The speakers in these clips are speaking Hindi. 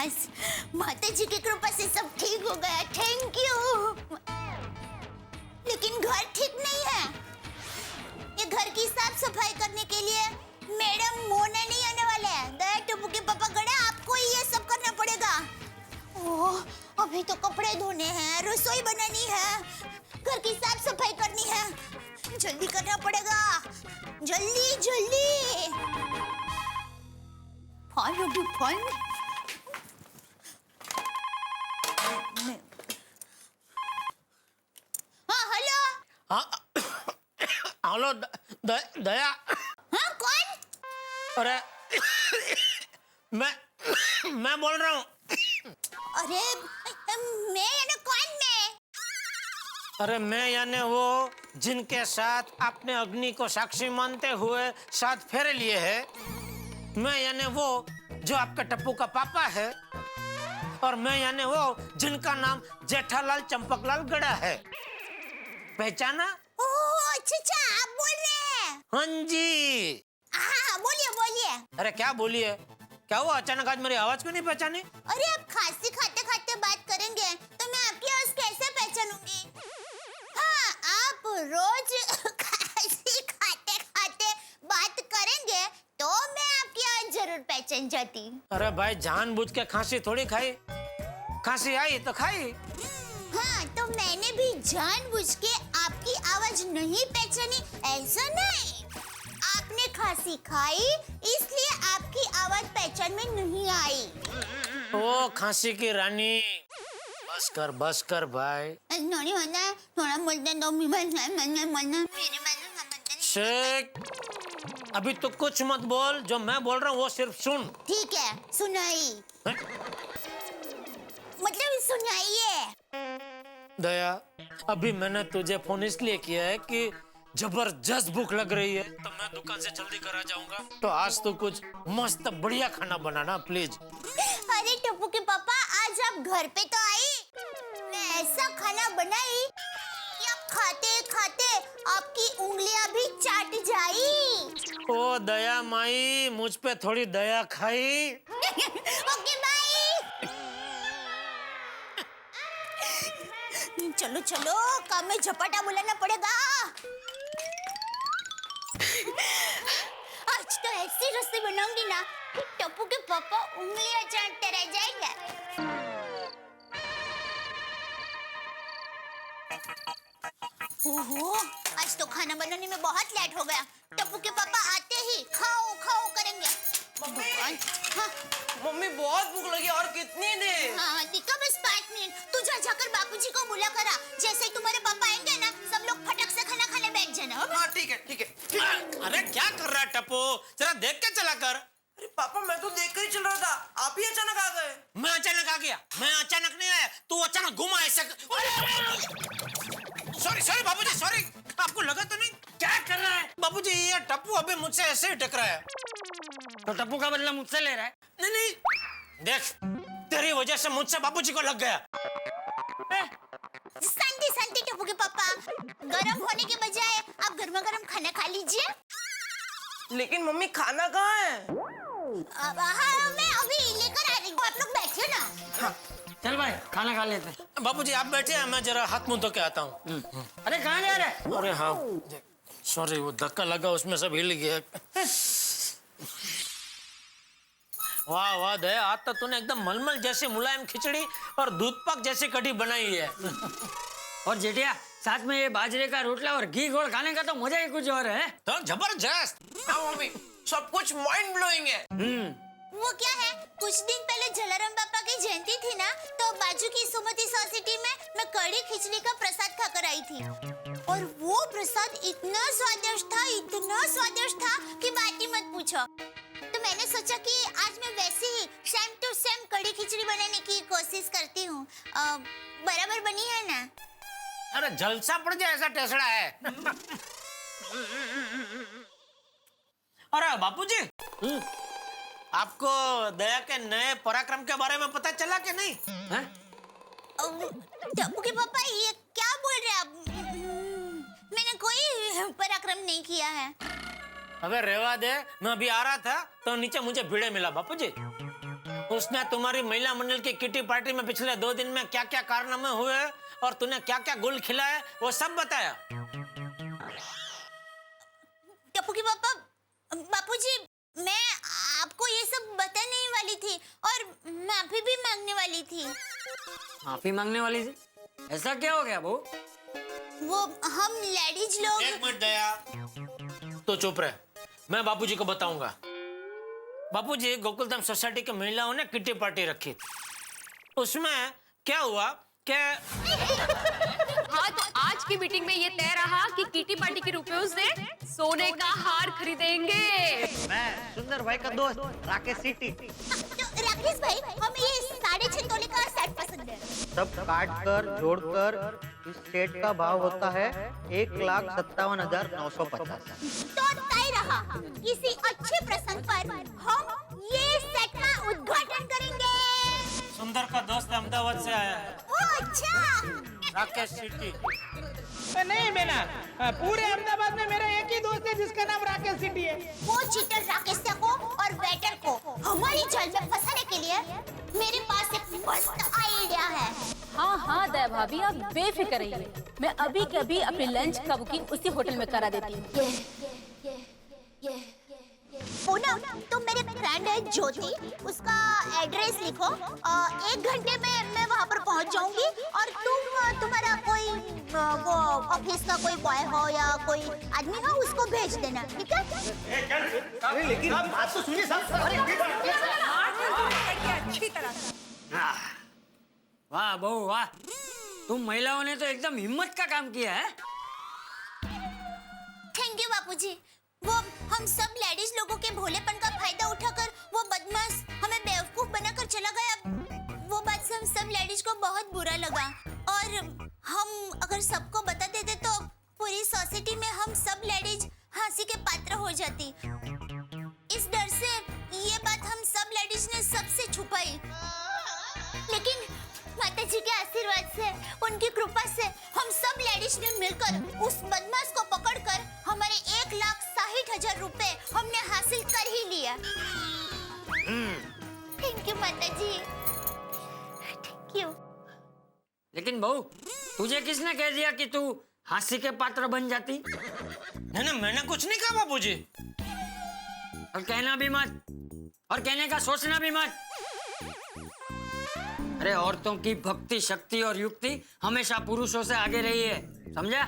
बस माता जी की कृपा से सब ठीक हो गया, थैंक यू। लेकिन घर ठीक नहीं है। ये घर की साफ सफाई करने के लिए मैडम मोना नहीं आने वाले हैं। दया टप्पू के पापा गड़ा, आपको ही ये सब करना पड़ेगा। ओह, अभी तो कपड़े धोने हैं, रसोई बनानी है, घर की साफ सफाई करनी है। जल्दी करना पड़ेगा, जल्दी जल्दी। फोन हाँ हेलो। हाँ हेलो दया। हाँ कौन? अरे मैं बोल रहा हूँ। अरे मैं यानी कौन मैं? अरे मैं यानी वो जिनके साथ आपने अग्नि को साक्षी मानते हुए 7 फेरे लिए हैं। मैं यानी वो जो आपका टप्पू का पापा है। और मैं यानी वो जिनका नाम जेठालाल चंपकलाल गड़ा है। पहचाना? ओह अच्छा आप बोल रहे हैं? हाँ जी। हाँ बोलिए बोलिए। अरे क्या बोलिए? क्या हुआ अचानक आज मेरी आवाज क्यों नहीं पहचानी? अरे आप खांसी खाते खाते बात करेंगे तो मैं आपकी आवाज कैसे पहचानूंगी? हाँ आप रोज खांसी खाते खाते बात करेंगे तो मैं आपकी आवाज जरूर पहचान जाती। अरे भाई जानबूझ के खांसी थोड़ी खाई, खांसी आई तो खाई। हाँ तो मैंने भी जानबूझ के आपकी आवाज नहीं पहचानी ऐसा नहीं। आपने खांसी खाई इसलिए आपकी आवाज पहचान में नहीं आई। ओ खांसी की रानी, बस कर भाई। नोनी मन्ना थोड़ा बोलते दो मन्ना मेरे मन्ना शेख अभी तो कुछ मत बोल, जो मैं बोल रहा हूँ वो सिर्फ सुन। ठीक है सुनाई। मतलब सुनाइए। दया अभी मैंने तुझे फोन इसलिए किया है कि जबरदस्त भूख लग रही है तो मैं दुकान से जल्दी घर आ जाऊंगा। तो आज तो कुछ मस्त बढ़िया खाना बनाना प्लीज। अरे टप्पू के पापा आज आप घर पे तो आई। मैं ऐसा खाना बनाई कि आप खाते खाते आपकी उंगलियां भी चाट जाई। ओ दया माई मुझ पे थोड़ी दया खाई। Okay bye. चलो चलो काम में झपटा बुलाना पड़ेगा। आज तो ऐसी रस्सी बनाऊंगी ना कि टप्पू के पापा उंगलियां चाटते रह जाएंगे। ओहो आज तो खाना बनाने में बहुत लेट हो गया। टप्पू के पापा आते ही खाओ खाओ करेंगे। मम्मी हाँ मम्मी बहुत भूख लगी और कितनी देर? हाँ दिक्कत बस 5 मिनट। तू जा जाकर बापूजी को बुला करा। जैसे ही तुम्हारे पापा आएंगे ना सब लोग फटक से खाना खाने बैठ जाना। हाँ ठीक है। अरे क्या कर रहा है टप्पू, जरा देख के चला कर। अरे पापा मैं तो देख कर ही चल रहा था, आप ही अचानक आ गए। मैं अचानक आ गया? मैं अचानक नहीं आया, तू अचानक घुमा ऐसे। सॉरी बाबूजी सॉरी, आपको लगा तो नहीं? क्या कर रहा है बाबूजी? ये टप्पू अभी मुझसे ऐसे ही टकरा है। तो टप्पू का बदला मुझसे ले रहा है? नहीं देख तेरी वजह से मुझसे बाबूजी को लग गया। शांति टप्पू के पापा, गरम होने के बजाय आप गर्मा गर्म खाना खा लीजिए। लेकिन मम्मी खाना कहाँ है? हाँ मैं अभी लेकर आ रही हूँ, आप लोग बैठिए ना। हाँ। चल भाई खाना खा लेते हैं। बाबूजी आप बैठे हैं, मैं जरा हाथ मुंह धो के आता हूँ। अरे कहाँ जा रहा है? अरे हाँ सॉरी वो धक्का लगा उसमें सब हिल गया। वाह वाह दया आज तो तूने एकदम मलमल जैसी मुलायम खिचड़ी और दूध पाक जैसी कढ़ी बनाई है। और जेठिया साथ में ये बाजरे का रोटला और घी घोल खाने का तो मजा ही कुछ और है। तो जबरदस्त। हाँ मम्मी सब कुछ माइंड ब्लोइंग है। वो क्या है, कुछ दिन पहले जलाराम बापा की जयंती थी ना, तो बाजू की सुमति सोसाइटी में मैं कड़ी खिचड़ी का प्रसाद खाकर आई थी। और वो प्रसाद इतना स्वादिष्ट था कि बात ही मत पूछो। तो मैंने सोचा कि आज मैं वैसे ही सेम टू सेम कड़ी खिचड़ी बनाने की कोशिश करती हूँ। बराबर बनी है ना? अरे जलसा पड़ जाए ऐसा टेसड़ा है। अरे बापूजी आपको दया के नए पराक्रम के बारे में पता चला कि नहीं? टप्पू के पापा ये क्या बोल रहे हैं आप? मैंने कोई पराक्रम नहीं किया है। अबे रेवा दे, मैं अभी आ रहा था तो नीचे मुझे भिड़े मिला बापूजी। उसने तुम्हारी महिला मंडल की किटी पार्टी में पिछले 2 दिन में क्या क्या कारनामे हुए और तूने क्या क्या गुल खिलाए वो सब बताया। टप्पू के पापा, बापूजी, मैं आपको ये सब बताने ही वाली थी और माफी भी मांगने वाली थी। माफी मांगने वाली थी? ऐसा क्या हो गया बहू? वो हम लेडीज लोग। एक मिनट दया, तो चुप रहे, मैं बापूजी को बताऊंगा। बापूजी, गोकुलधाम सोसाइटी की महिलाओं ने किटी पार्टी रखी। उसमें क्या हुआ कि हाँ, तो आज की मीटिंग में ये तय रहा कि किटी पार्टी के रुपयों से सोने का हार खरीदेंगे। मैं सुंदर भाई का दोस्त राकेश सिटी। तो राकेश भाई, हमें ये 6.5 तोले का सेट पसंद है। सब काट कर जोड़कर इस सेट का भाव होता है 1,57,950। तो तय रहा, किसी अच्छे प्रसंग पर हम ये सेट का उद्घाटन करेंगे। सुंदर का दोस्त अहमदाबाद से आया है, ओ अच्छा। राकेश सिटी। नहीं बेना, पूरे अहमदाबाद में मेरा एक ही दोस्त है जिसका नाम राकेश सिटी है। वो चीटर राकेश को और वेटर को हमारी जाल में फंसाने के लिए मेरे पास एक मस्त आइडिया है। हाँ हाँ दया भाभी, आप बेफिक्र रहिए। मैं अभी के अभी अपनी लंच का बुकिंग उसी होटल में करा देती हूँ। पूनम, तुम मेरे फ्रेंड है ज्योति, उसका एड्रेस लिखो। 1 घंटे में मैं वहाँ पर पहुँच जाऊंगी और तुम्हारा कोई वो ऑफिस का कोई बॉय हो या कोई आदमी हो, उसको भेज देना, ठीक है? लेकिन बात तो सुनिए साहब। अच्छी तरह से। वाह बहू वाह, तुम महिलाओं ने तो एकदम हिम्मत का काम किया है। थैंक यू बापूजी। वो हम सब लेडीज लोगों के भोलेपन का फायदा उठाकर वो बदमाश हमें बेवकूफ बनाकर चला गया। वो बात से हम सब लेडीज को बहुत बुरा लगा और हम अगर सबको बता देते तो पूरी सोसाइटी में हम सब लेडीज हंसी के पात्र हो जाती। इस डर से ये बात हम सब लेडीज ने सबसे छुपाई, लेकिन माता जी के आशीर्वाद से, उनकी कृपा से हम सब लेडीज ने मिलकर उस बदमाश को पकड़कर हमारे 1,60,000 रुपए हमने हासिल कर ही लिया। थैंक यू माता जी, थैंक यू। लेकिन बहू, तुझे किसने कह दिया कि तू हास्य के पात्र बन जाती? नहीं, मैंने कुछ नहीं कहा बापूजी। और कहना भी मत, और कहने का सोचना भी मत। अरे औरतों की भक्ति, शक्ति और युक्ति हमेशा पुरुषों से आगे रही है, समझा?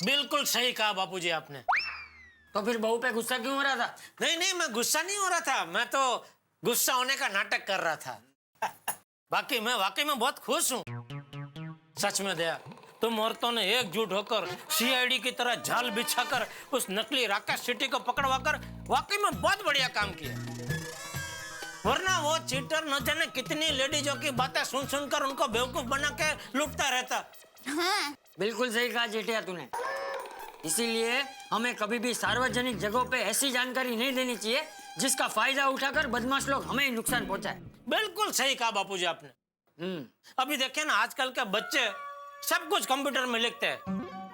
बिल्कुल सही कहा बापूजी आपने। तो फिर बहू पे गुस्सा क्यों हो रहा था? नहीं, मैं गुस्सा नहीं हो रहा था, मैं तो गुस्सा होने का नाटक कर रहा था। बाकी मैं वाकई में बहुत खुश हूँ। सच में दया, तुम औरतों ने एकजुट होकर सीआईडी की तरह जाल बिछाकर उस नकली राकेश सिटी को पकड़वाकर वाकई में बहुत बढ़िया काम किया। वरना वो चीटर न जाने कितनी लेडीजों की बातें सुन सुनकर उनको बेवकूफ बना के लुटता रहता। हाँ। बिल्कुल सही कहा जेठिया तूने। इसीलिए हमें कभी भी सार्वजनिक जगहों पे ऐसी जानकारी नहीं देनी चाहिए जिसका फायदा उठाकर बदमाश लोग हमें ही नुकसान पहुंचाए। बिल्कुल सही कहा बापूजी आपने। अभी देखिए ना, आजकल के बच्चे सब कुछ कंप्यूटर में लिखते हैं।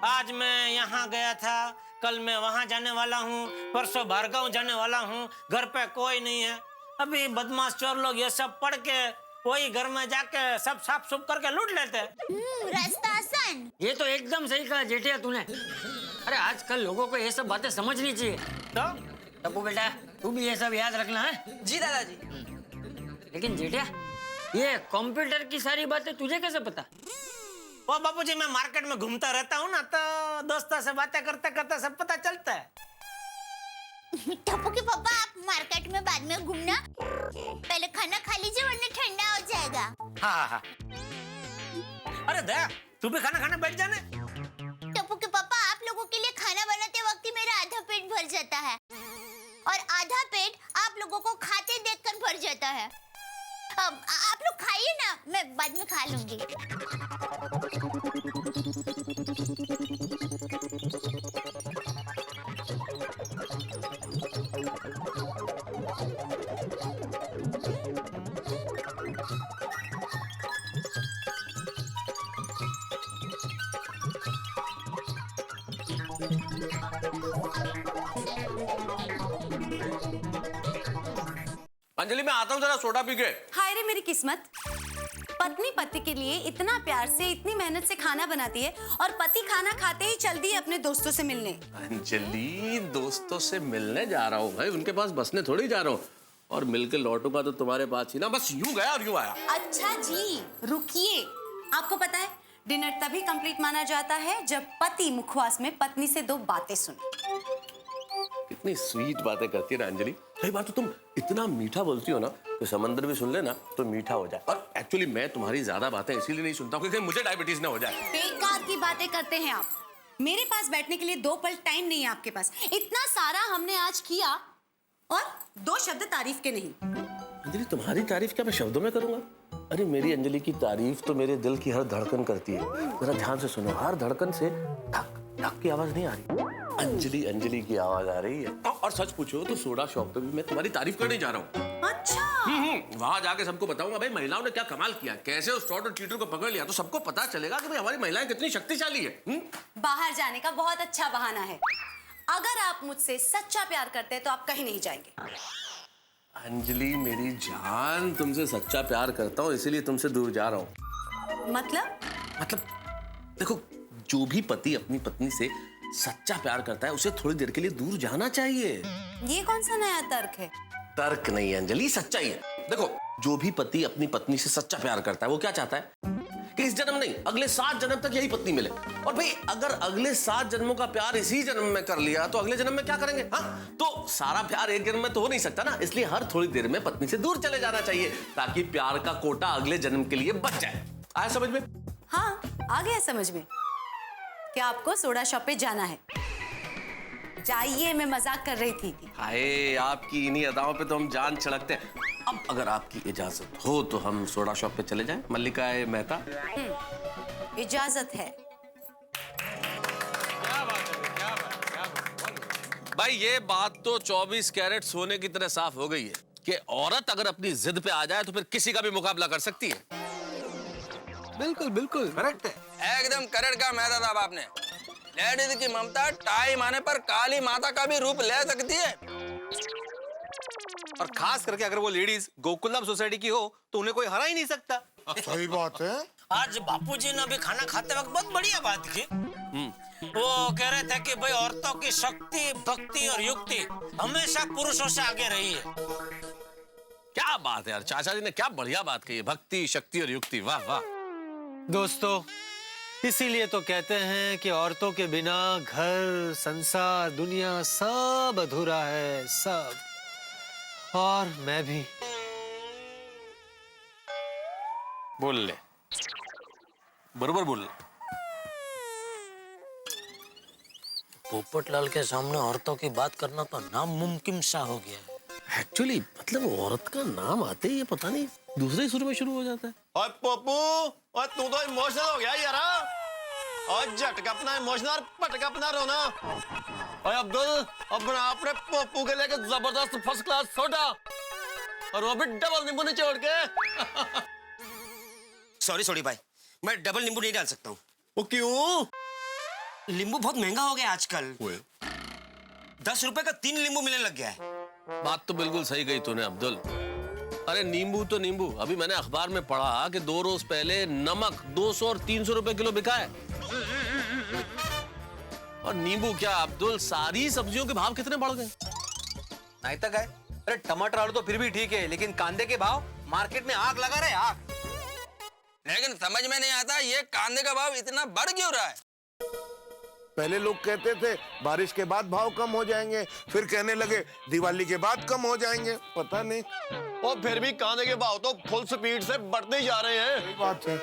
आज मैं यहाँ गया था, कल मैं वहाँ जाने वाला हूँ, परसों भार्गव जाने वाला हूँ, घर पे कोई नहीं है। अभी बदमाश चोर लोग ये सब पढ़ के वही घर में जाके सब साफ सुफ करके लूट लेते हैं। रास्ता आसान। ये तो एकदम सही कहा जेठिया तूने। अरे आजकल लोगों को ये सब बातें समझनी चाहिए। तो टप्पू बेटा, तू भी ये सब याद रखना है। जी दादाजी। लेकिन जेठिया, ये कंप्यूटर की सारी बातें तुझे कैसे पता? वो बापूजी, मैं मार्केट में घूमता रहता हूँ ना, तो दोस्तों से बातें करते करते सब पता चलता है। टप्पू के पापा, आप मार्केट में बाद में घूमना, पहले खाना खा लीजिए वरना ठंडा हो जाएगा। हाँ। अरे दया, तू भी खाना खाने बैठ जाने। टप्पू के पापा, आप लोगों के लिए खाना बनाते वक्त ही मेरा आधा पेट भर जाता है और आधा पेट आप लोगों को खाते देखकर भर जाता है। अब आप लोग खाइए ना, मैं बाद में खा लूंगी। अंजलि, मैं आता हूँ, जरा सोडा पी के। हाँ मेरी किस्मत, पत्नी पति के लिए इतना प्यार से इतनी मेहनत से खाना बनाती है और पति खाना खाते ही चल दी अपने दोस्तों से मिलने। अंजलि, दोस्तों से मिलने जा रहा हूँ भाई, उनके पास बसने थोड़ी जा रहा हूँ, और मिलके लौटूंगा तो तुम्हारे पास ही ना, बस यूं गया और यूं आया। अच्छा जी, रुकिए। आपको पता है डिनर तभी कंप्लीट माना जाता है जब पति मुखवास में पत्नी से 2 बातें सुने। कितनी स्वीट बातें करती है ना अंजलि। कई बार तो तुम इतना मीठा बोलती हो ना, तो समंदर भी सुन लेना तो मीठा हो जाए। और एक्चुअली मैं तुम्हारी ज्यादा बातें इसीलिए नहीं सुनता हूँ क्योंकि मुझे डायबिटीज ना हो जाए। बेकार की बातें करते हैं आप। मेरे पास बैठने के लिए 2 पल टाइम नहीं है आपके पास। इतना सारा हमने आज किया और 2 शब्द तारीफ के नहीं। अंजलि, तुम्हारी तारीफ क्या मैं शब्दों में करूंगा? अरे मेरी अंजलि की तारीफ तो मेरे दिल की हर धड़कन करती है। जरा ध्यान से सुनो, हर धड़कन से धक धक की आवाज नहीं आ रही, अंजलि अंजलि की आवाज आ रही है। और सच पूछो तो सोडा शॉप पे भी मैं तुम्हारी तारीफ करने जा रहा हूँ। अच्छा। वहां जाके सबको बताऊंगा भाई महिलाओं ने क्या कमाल किया, कैसे उस फ्रॉड और चीटर को पकड़ लिया, तो सबको पता चलेगा कि भाई हमारी महिलाएं कितनी शक्तिशाली है। बाहर जाने का बहुत अच्छा बहाना है। अगर आप मुझसे सच्चा प्यार करते हैं तो आप कहीं नहीं जाएंगे। अंजलि मेरी जान, तुमसे सच्चा प्यार करता हूँ इसीलिए तुमसे दूर जा रहा हूँ। मतलब देखो, जो भी पति अपनी पत्नी से सच्चा प्यार करता है उसे थोड़ी देर के लिए दूर जाना चाहिए। ये कौन सा नया तर्क है? तर्क नहीं है अंजलि, सच्चाई है। देखो, जो भी पति अपनी पत्नी से सच्चा प्यार करता है वो क्या चाहता है कि इस जन्म नहीं अगले 7 जन्म तक यही पत्नी मिले। और भाई अगर अगले 7 जन्मों का प्यार इसी जन्म में कर लिया तो अगले जन्म में क्या करेंगे? हाँ, तो सारा प्यार एक जन्म में तो हो नहीं सकता ना, इसलिए हर थोड़ी देर में पत्नी से दूर चले जाना चाहिए ताकि प्यार का कोटा अगले जन्म के लिए बच जाए। आया समझ में? हाँ, आ गया समझ में। क्या आपको सोडा शॉप पे जाना है? जाइए, मैं मजाक कर रही थी। हाय, आपकी इन्हीं अदाओं पे तो हम जान छिड़कते हैं। अब अगर आपकी इजाजत हो तो हम सोडा शॉप पे चले जाएं, मल्लिका मेहता। इजाजत है। भाई ये बात तो 24 कैरेट सोने की तरह साफ हो गई है कि औरत अगर अपनी जिद पे आ जाए तो फिर किसी का भी मुकाबला कर सकती है। बिल्कुल बिल्कुल करेक्ट है, एकदम करेक्ट कहा मेहता साहब आपने। लेडीज की ममता टाइम आने पर काली माता का भी रूप ले सकती है। और खास करके अगर वो लेडीज गोकुलधाम सोसाइटी की हो तो उन्हें कोई हरा ही नहीं सकता। सही बात है। आज बापूजी ने अभी खाना खाते वक्त बहुत बढ़िया बात की। वो कह रहे थे कि भाई औरतों की शक्ति, भक्ति और युक्ति हमेशा पुरुषों से आगे रही है। क्या बात है यार, चाचा जी ने क्या बढ़िया बात कही है, भक्ति, शक्ति और युक्ति। वाह वाह। दोस्तों, इसीलिए तो कहते हैं कि औरतों के बिना घर, संसार, दुनिया सब अधूरा है, सब। और मैं भी। बोल ले, बरोबर बोल ले। पोपटलाल के सामने औरतों की बात करना तो नामुमकिन सा हो गया है। एक्चुअली मतलब औरत का नाम आते ही ये पता नहीं दूसरे सुर में शुरू हो जाता है। और पप्पू, और तू तो इमोशनल हो गया यार। और झटका अपना इमोशनल, पटका अपना रोना। और अब्दुल, अपना अपने पप्पू के लेके जबरदस्त फर्स्ट क्लास सोडा, और वो भी डबल नींबू निचोड़ के। सॉरी भाई, मैं डबल नींबू नहीं डाल सकता हूँ। वो क्यों? नींबू बहुत महंगा हो गया आजकल। 10 रुपए का 3 नींबू मिलने लग गया है। बात तो बिल्कुल सही कही तूने अब्दुल। अरे नींबू तो नींबू, अभी मैंने अखबार में पढ़ा कि 2 रोज पहले नमक 200 और 300 रुपए किलो बिका है। और नींबू क्या अब्दुल, सारी सब्जियों के भाव कितने बढ़ गए। नहीं तक है। अरे टमाटर आलू तो फिर भी ठीक है, लेकिन कांदे के भाव मार्केट में आग लगा रहे, आग। लेकिन समझ में नहीं आता ये कांदे का भाव इतना बढ़ क्यों रहा है। पहले लोग कहते थे बारिश के बाद भाव कम हो जाएंगे, फिर कहने लगे दिवाली के बाद कम हो जाएंगे। पता नहीं। और फिर भी कांदे के भाव तो फुल स्पीड से बढ़ते ही जा रहे हैं। सही बात है।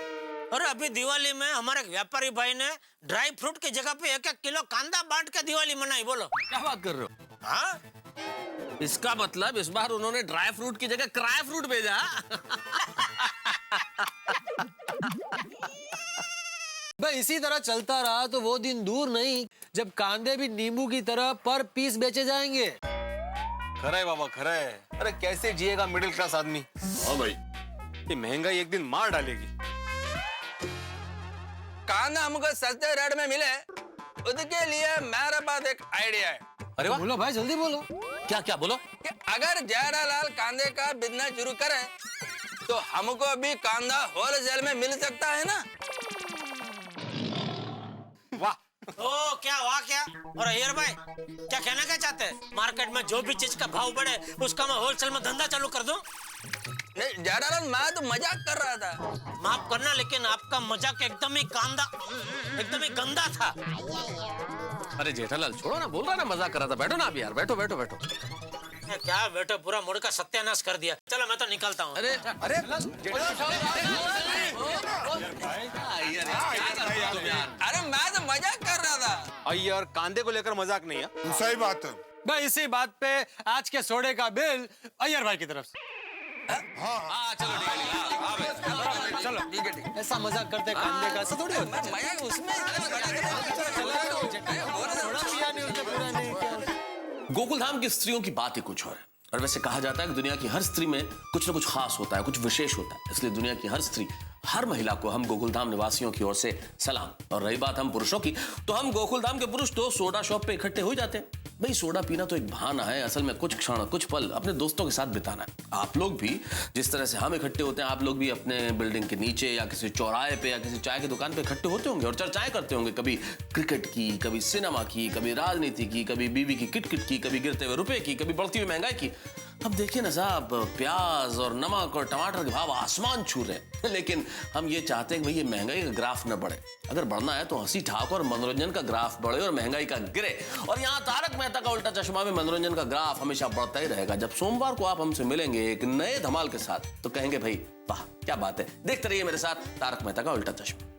और अभी दिवाली में हमारे व्यापारी भाई ने ड्राई फ्रूट की जगह पे 1-1 किलो कांदा बांट के दिवाली मनाई। बोलो क्या बात कर रहे हो? हाँ, इसका मतलब इस बार उन्होंने ड्राई फ्रूट की जगह क्राई फ्रूट भेजा। भाई इसी तरह चलता रहा तो वो दिन दूर नहीं जब कांदे भी नींबू की तरह पर पीस बेचे जाएंगे। खरा है बाबा, खरा है। अरे कैसे जिएगा मिडिल क्लास आदमी। हाँ भाई, ये महंगाई एक दिन मार डालेगी। कांदा हमको सस्ते रेट में मिले, उसके लिए मेरे पास एक आइडिया है। अरे वाह, बोलो भाई, जल्दी बोलो। क्या क्या बोलो? कि अगर जयरालाल कांदे का बिजनेस शुरू करे तो हमको भी कांदा होलसेल में मिल सकता है ना? वाह ओ क्या वाह क्या। और अय्यर भाई क्या कहना क्या चाहते हैं? मार्केट में जो भी चीज का भाव बढ़े उसका मैं होलसेल में धंधा चालू कर दूं? नहीं जेठालाल, मैं तो मजाक कर रहा था। माफ करना, लेकिन आपका मजाक एकदम ही गंदा था। अरे जेठालाल छोड़ो ना, बोल रहा ना मजाक कर रहा था। बैठो ना अभी यार, बैठो बैठो बैठो। क्या बेटो, पूरा मूड का सत्यानाश कर दिया। चलो मैं तो निकलता हूँ। अरे अरे अरे मैं तो मजाक कर रहा था। अय्यर, कांदे को लेकर मजाक नहीं है। सही बात है भाई इसी बात पे आज के सोडे का बिल अय्यर भाई की तरफ से। हाँ चलो ठीक चलो ठीक है। ऐसा मजाक करते कांदे का, ऐसा थोड़ी होता है। मजाक उसमें गोकुलधाम की स्त्रियों की बात ही कुछ और है। और वैसे कहा जाता है कि दुनिया की हर स्त्री में कुछ न कुछ खास होता है, कुछ विशेष होता है। इसलिए दुनिया की हर स्त्री, हर महिला को हम गोकुलधाम निवासियों की ओर से सलाम। और रही बात हम पुरुषों की, तो हम गोकुलधाम के पुरुष तो सोडा शॉप पे इकट्ठे हो जाते हैं। भाई सोडा पीना तो एक बहाना है, असल में कुछ क्षण कुछ पल अपने दोस्तों के साथ बिताना है। आप लोग भी जिस तरह से हम इकट्ठे होते हैं, आप लोग भी अपने बिल्डिंग के नीचे या किसी चौराहे पे या किसी चाय की दुकान पे इकट्ठे होते होंगे और चर्चाएं करते होंगे। कभी क्रिकेट की, कभी सिनेमा की, कभी राजनीति की, कभी बीवी की किटकिट की, कभी गिरते हुए रुपए की, कभी बढ़ती हुई महंगाई की। अब देखिए ना साहब, प्याज और नमक और टमाटर के भाव आसमान छू रहे हैं, लेकिन हम ये चाहते हैं कि भाई ये महंगाई का ग्राफ न बढ़े। अगर बढ़ना है तो हंसी ठाक और मनोरंजन का ग्राफ बढ़े और महंगाई का गिरे। और यहाँ तारक मेहता का उल्टा चश्मा में मनोरंजन का ग्राफ हमेशा बढ़ता ही रहेगा। जब सोमवार को आप हमसे मिलेंगे एक नए धमाल के साथ, तो कहेंगे भाई वाह क्या बात है। देखते रहिए मेरे साथ तारक मेहता का उल्टा चश्मा।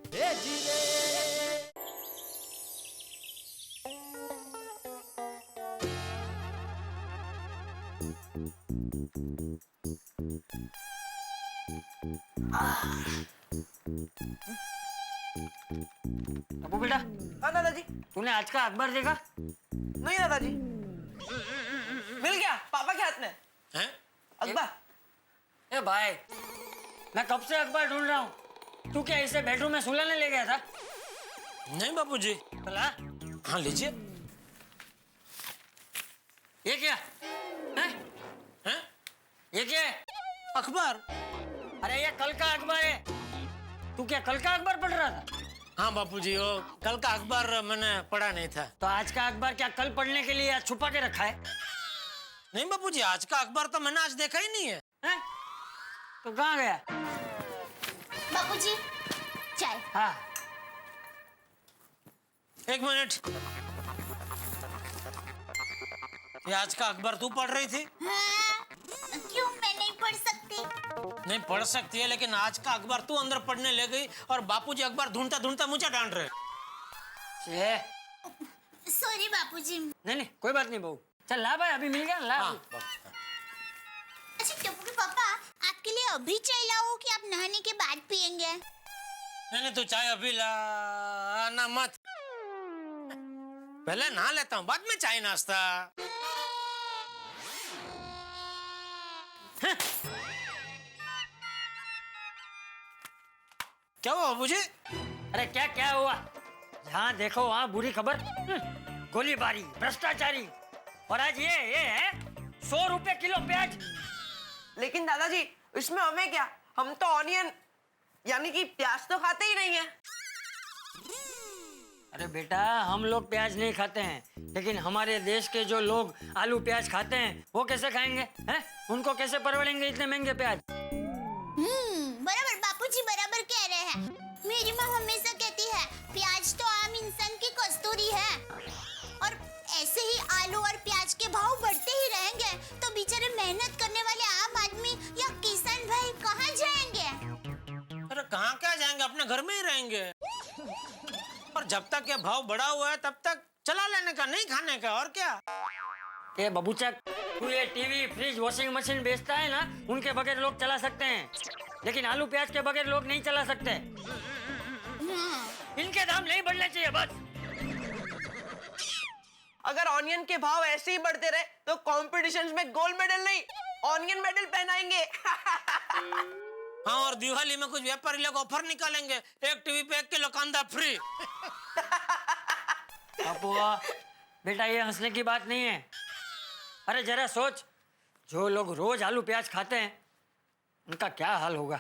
अबू बेटा। हाँ दादाजी। तूने आज का अखबार देखा? नहीं दादाजी। मिल गया पापा के हाथ में अखबार। ए भाई, मैं कब से अखबार ढूंढ रहा हूँ। तू क्या इसे बेडरूम में सुलाने ले गया था? नहीं बापूजी। चला। हाँ लीजिए। ये क्या है? ये क्या है? अखबार। अरे ये कल का अखबार है। तू क्या कल का अखबार पढ़ रहा था? हाँ बापूजी, वो कल का अखबार मैंने पढ़ा नहीं था। तो आज का अखबार क्या कल पढ़ने के लिए छुपा के रखा है? नहीं बापूजी, आज का अखबार तो मैंने आज देखा ही नहीं है। तो कहाँ गया? बापूजी चाय। हाँ एक मिनट। ये आज का अखबार तू पढ़ रही थी? हाँ, क्यों मैं नहीं पढ़ सकती? नहीं पढ़ सकती है, लेकिन आज का अखबार तू अंदर पढ़ने ले गई और बापूजी अखबार ढूंढता ढूंढता मुझे डांट रहे। सॉरी बापूजी। नहीं कोई बात नहीं बहू। चल ला भाई, अभी मिल गया ला। अच्छा टप्पू के पापा, आपके लिए अभी चाय लाऊं कि आप नहाने के बाद पियेंगे? नहीं तू चाय अभी लाना मत, पहले नहा लेता हूँ बाद में चाय नाश्ता। क्या हुआ बाबूजी? अरे क्या क्या हुआ? जहाँ देखो वहाँ बुरी खबर, गोलीबारी, भ्रष्टाचारी। और आज ये है 100 रुपए किलो प्याज। लेकिन दादाजी इसमें हमें क्या, हम तो ऑनियन यानी कि प्याज तो खाते ही नहीं है। अरे बेटा, हम लोग प्याज नहीं खाते हैं, लेकिन हमारे देश के जो लोग आलू प्याज खाते हैं वो कैसे खाएंगे हैं? उनको कैसे परवड़ेंगे इतने महंगे प्याज? बराबर बापूजी बराबर कह रहे हैं। मेरी माँ हमेशा कहती है प्याज तो आम इंसान की कस्तूरी है, और ऐसे ही आलू और प्याज के भाव बढ़ते ही रहेंगे तो बेचारे मेहनत करने वाले आम आदमी या किसान भाई कहाँ जाएंगे? अरे कहाँ क्या जाएंगे, अपने घर में ही रहेंगे। और जब तक ये भाव बढ़ा हुआ है तब तक चला लेने का, नहीं खाने का, और क्या। ये बबूचक, तू ये टीवी, फ्रिज, वॉशिंग मशीन बेचता है ना, उनके बगैर लोग चला सकते हैं, लेकिन आलू प्याज के बगैर लोग नहीं चला सकते। इनके दाम नहीं बढ़ने चाहिए बस। अगर ऑनियन के भाव ऐसे ही बढ़ते रहे तो कॉम्पिटिशन्स में गोल्ड मेडल नहीं, ऑनियन मेडल पहनाएंगे। हाँ, और दिवाली में कुछ व्यापारी लोग ऑफर निकालेंगे, एक टीवी पे 1 किलो कांदा फ्री। अपुआ, बेटा ये हंसने की बात नहीं है। अरे जरा सोच, जो लोग रोज आलू प्याज खाते हैं उनका क्या हाल होगा।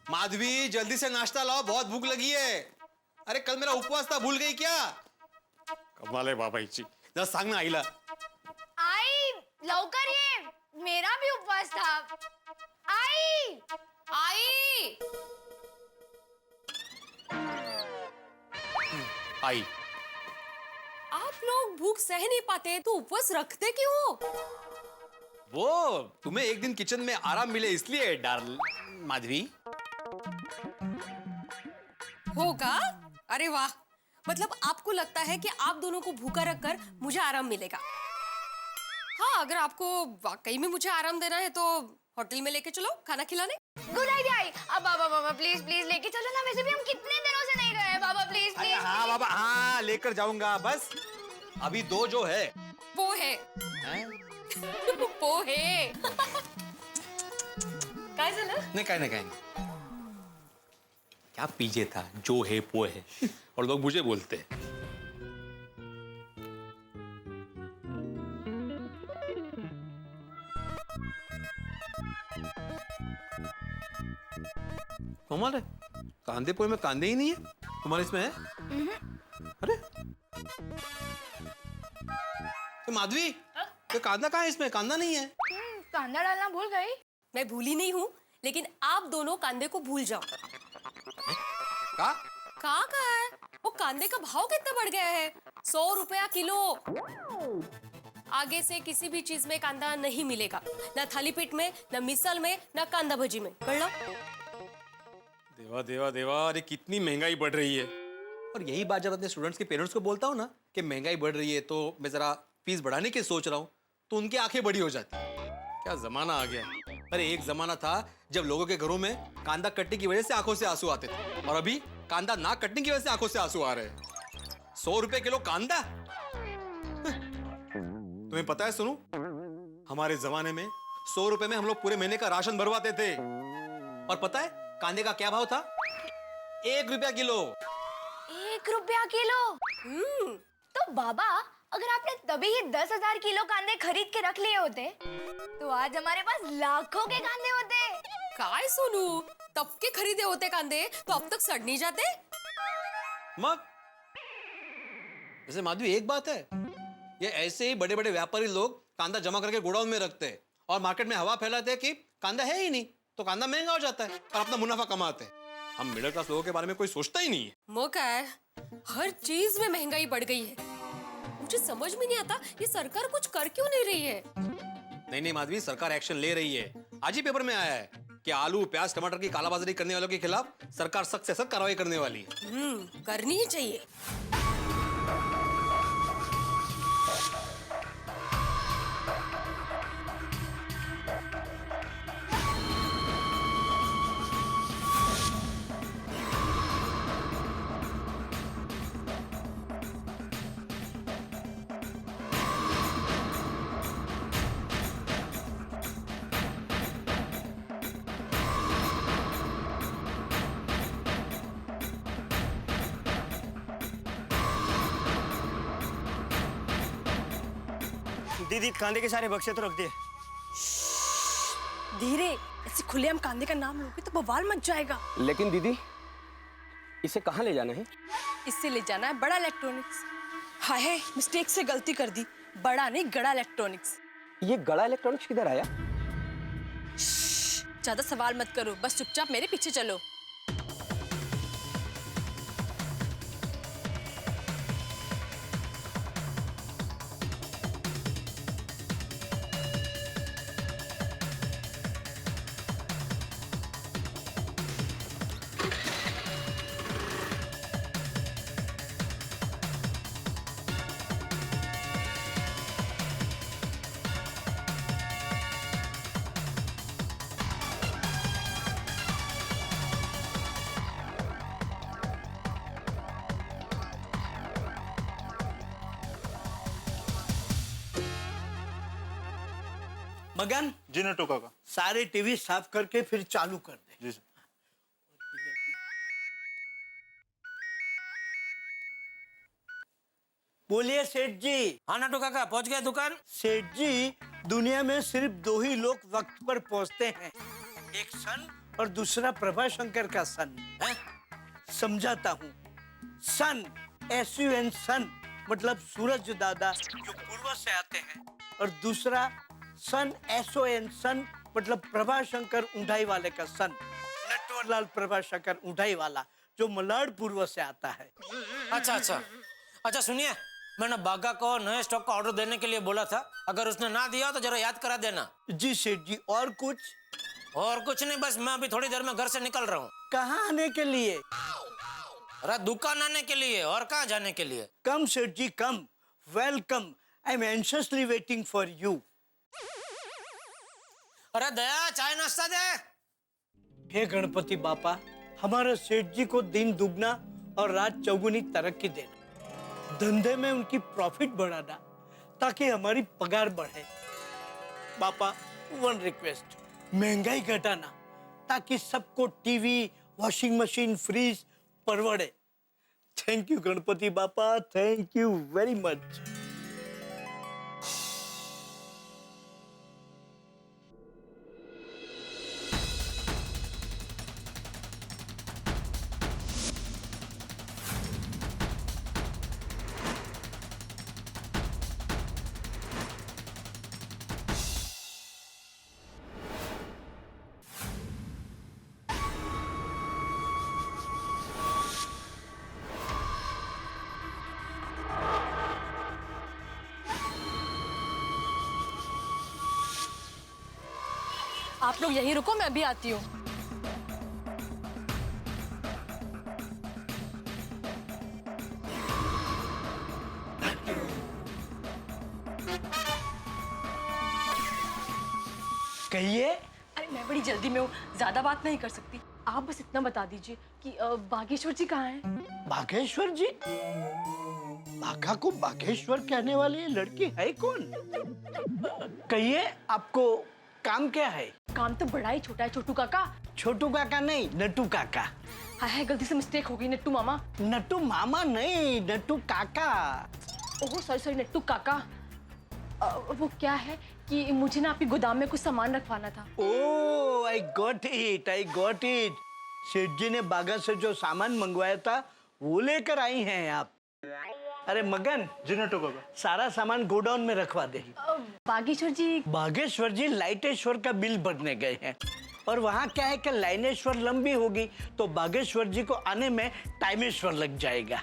माधवी जल्दी से नाश्ता लाओ, बहुत भूख लगी है। अरे कल मेरा उपवास था, भूल गई क्या? कमाल आहे बाबाईची, जरा सांग ना आईला। आई लवकर ये, मेरा भी उपवास था। आई आई आई आप लोग भूख सह नहीं पाते तो उपवास रखते क्यों हो? वो तुम्हें एक दिन किचन में आराम मिले इसलिए डार्ल माधवी। होगा? अरे वाह, मतलब आपको लगता है कि आप दोनों को भूखा रखकर मुझे आराम मिलेगा। हाँ, अगर आपको वाकई में मुझे आराम देना है तो होटल में लेके चलो खाना खिलाने। Good idea. अब बाबा प्लीज प्लीज लेके चलो ना, वैसे भी हम कितने दिनों से नहीं गए। बाबा प्लीज प्लीज। हाँ बाबा, हाँ लेकर जाऊंगा, बस अभी दो जो है वो है वो है काय झालं? नहीं काय नहीं क्या पीछे था, जो है वो है और लोग मुझे बोलते हैं। कमाल है, कांदे पोहे में कांदे ही नहीं है, तुम्हारे इसमें है? अरे तो माधवी, तो कांदा कहाँ है इसमें? कांदा नहीं है। कांदा डालना भूल गई। मैं भूली नहीं हूँ, लेकिन आप दोनों कांदे को भूल जाओ। कहाँ है? वो कांदे का भाव कितना बढ़ गया है, 100 रुपया किलो। आगे से किसी भी चीज में कांदा नहीं मिलेगा, ना थाली पीठ में, ना मिसल में, ना कांदा भजी में। कर लो। देवा देवा देवा, अरे कितनी महंगाई बढ़ रही है। और यही बात जब अपने स्टूडेंट्स के पेरेंट्स को बोलता हूँ ना कि महंगाई बढ़ रही है तो मैं जरा फीस बढ़ाने की सोच रहा हूँ, तो उनकी आंखें बड़ी हो जाती। क्या जमाना आ गया। अरे एक जमाना था जब लोगों के घरों में कांदा कटने की वजह से आंखों से आंसू आते थे, और अभी कांदा ना कटने की वजह से आंखों से आंसू आ रहे हैं। 100 रुपए किलो कांदा। तुम्हें पता है सुनो, हमारे जमाने में 100 रुपए में हम लोग पूरे महीने का राशन भरवाते थे। और पता है कांदे का क्या भाव था? 1 रुपया किलो। 1 रुपया किलो? तो बाबा, अगर आपने तभी ही 10,000 किलो कांदे खरीद के रख लिए होते तो आज हमारे पास लाखों के कांदे होते। काय सुनू, तब के खरीदे होते कांदे तो अब तक सड़ नहीं जाते। मग वैसे माधवी एक बात है, ये ऐसे ही बड़े बड़े व्यापारी लोग कांदा जमा करके गोडाउन में रखते हैं और मार्केट में हवा फैलाते हैं कि कांदा है ही नहीं, तो कांदा महंगा हो जाता है और अपना मुनाफा कमाते हैं। हम मिडिल क्लास लोगों के बारे में कोई सोचता ही नहीं है। मौका है, हर चीज में महंगाई बढ़ गई है। मुझे समझ में नहीं आता ये सरकार कुछ कर क्यों नहीं रही है। नहीं माधवी, सरकार एक्शन ले रही है। आज ही पेपर में आया है कि आलू प्याज टमाटर की कालाबाजारी करने वालों के खिलाफ सरकार सख्त से सख्त कार्रवाई करने वाली है। करनी ही चाहिए। दीदी कांदे के सारे बक्से तो रख दिए। धीरे, ऐसे खुलेआम कांदे का नाम लोगे तो बवाल मच जाएगा। लेकिन दीदी इसे कहाँ ले जाना है? इससे ले जाना है बड़ा इलेक्ट्रॉनिक्स। हाय, मिस्टेक से गलती कर दी, बड़ा नहीं गड़ा इलेक्ट्रॉनिक्स। ये गड़ा इलेक्ट्रॉनिक्स किधर आया? ज्यादा सवाल मत करो, बस चुपचाप मेरे पीछे चलो। मगन जी नटू काका, सारे टीवी साफ करके फिर चालू कर दे। जी सर। बोलिए सेठ जी। हाँ नटू काका पहुंच गए दुकान? सेठ जी, दुनिया में सिर्फ दो ही लोग वक्त पर पहुंचते हैं, एक सन और दूसरा प्रभाशंकर का सन है। समझाता हूँ। सन SUN सन मतलब सूरज दादा जो पूर्व से आते हैं, और दूसरा सन SON सन मतलब प्रभाशंकर ऊंढाई वाले का सन, नटवरलाल प्रभाशंकर ऊंढाई वाला जो मलाड पूर्व से आता है। अच्छा अच्छा अच्छा, सुनिए, मैंने बागा को नए स्टॉक का ऑर्डर देने के लिए बोला था, अगर उसने ना दिया तो जरा याद करा देना। जी सेठ जी। और कुछ? और कुछ नहीं, बस मैं अभी थोड़ी देर में घर से निकल रहा हूँ। कहाँ आने के लिए? अरे दुकान आने के लिए, और कहाँ जाने के लिए? कम सेठ जी come, welcome, I am anxiously waiting for you. अरे दया, चाय नाश्ता दे। हे गणपति बापा, हमारे सेठ जी को दिन दुगना और रात चौगुनी तरक्की देना, धंधे में उनकी प्रॉफिट बढ़ाना, ताकि हमारी पगार बढ़े। पापा, वन रिक्वेस्ट, महंगाई घटाना, ताकि सबको टीवी, वॉशिंग मशीन, फ्रिज परवड़े। Thank you Ganpati Bappa, thank you very much. आप लोग यहीं रुको, मैं अभी आती हूँ। कहिए। अरे मैं बड़ी जल्दी में हूँ, ज्यादा बात नहीं कर सकती। आप बस इतना बता दीजिए कि बागेश्वर जी कहाँ हैं? बागेश्वर जी? बाघा को बागेश्वर कहने वाली लड़की है कौन? कहिए, आपको काम क्या है? काम तो बड़ा ही छोटा है छोटू काका। छोटू काका नहीं, नट्टू काका। है, गलती से मिस्टेक हो गई, नट्टू मामा। नट्टू मामा नहीं, नट्टू काका। ओह सॉरी सॉरी, नट्टू काका। वो क्या है कि मुझे ना आपके गोदाम में कुछ सामान रखवाना था। Oh, I got it, I got it. सेठ जी ने बागा से जो सामान मंगवाया था वो लेकर आई हैं आप। अरे मगन, सारा सामान गोडाउन में रखवा दे। बागेश्वर जी? बागेश्वर जी लाइटेश्वर का बिल भरने गए हैं, और वहाँ क्या है कि लाइनेश्वर लंबी होगी तो बागेश्वर जी को आने में टाइमेश्वर लग जाएगा।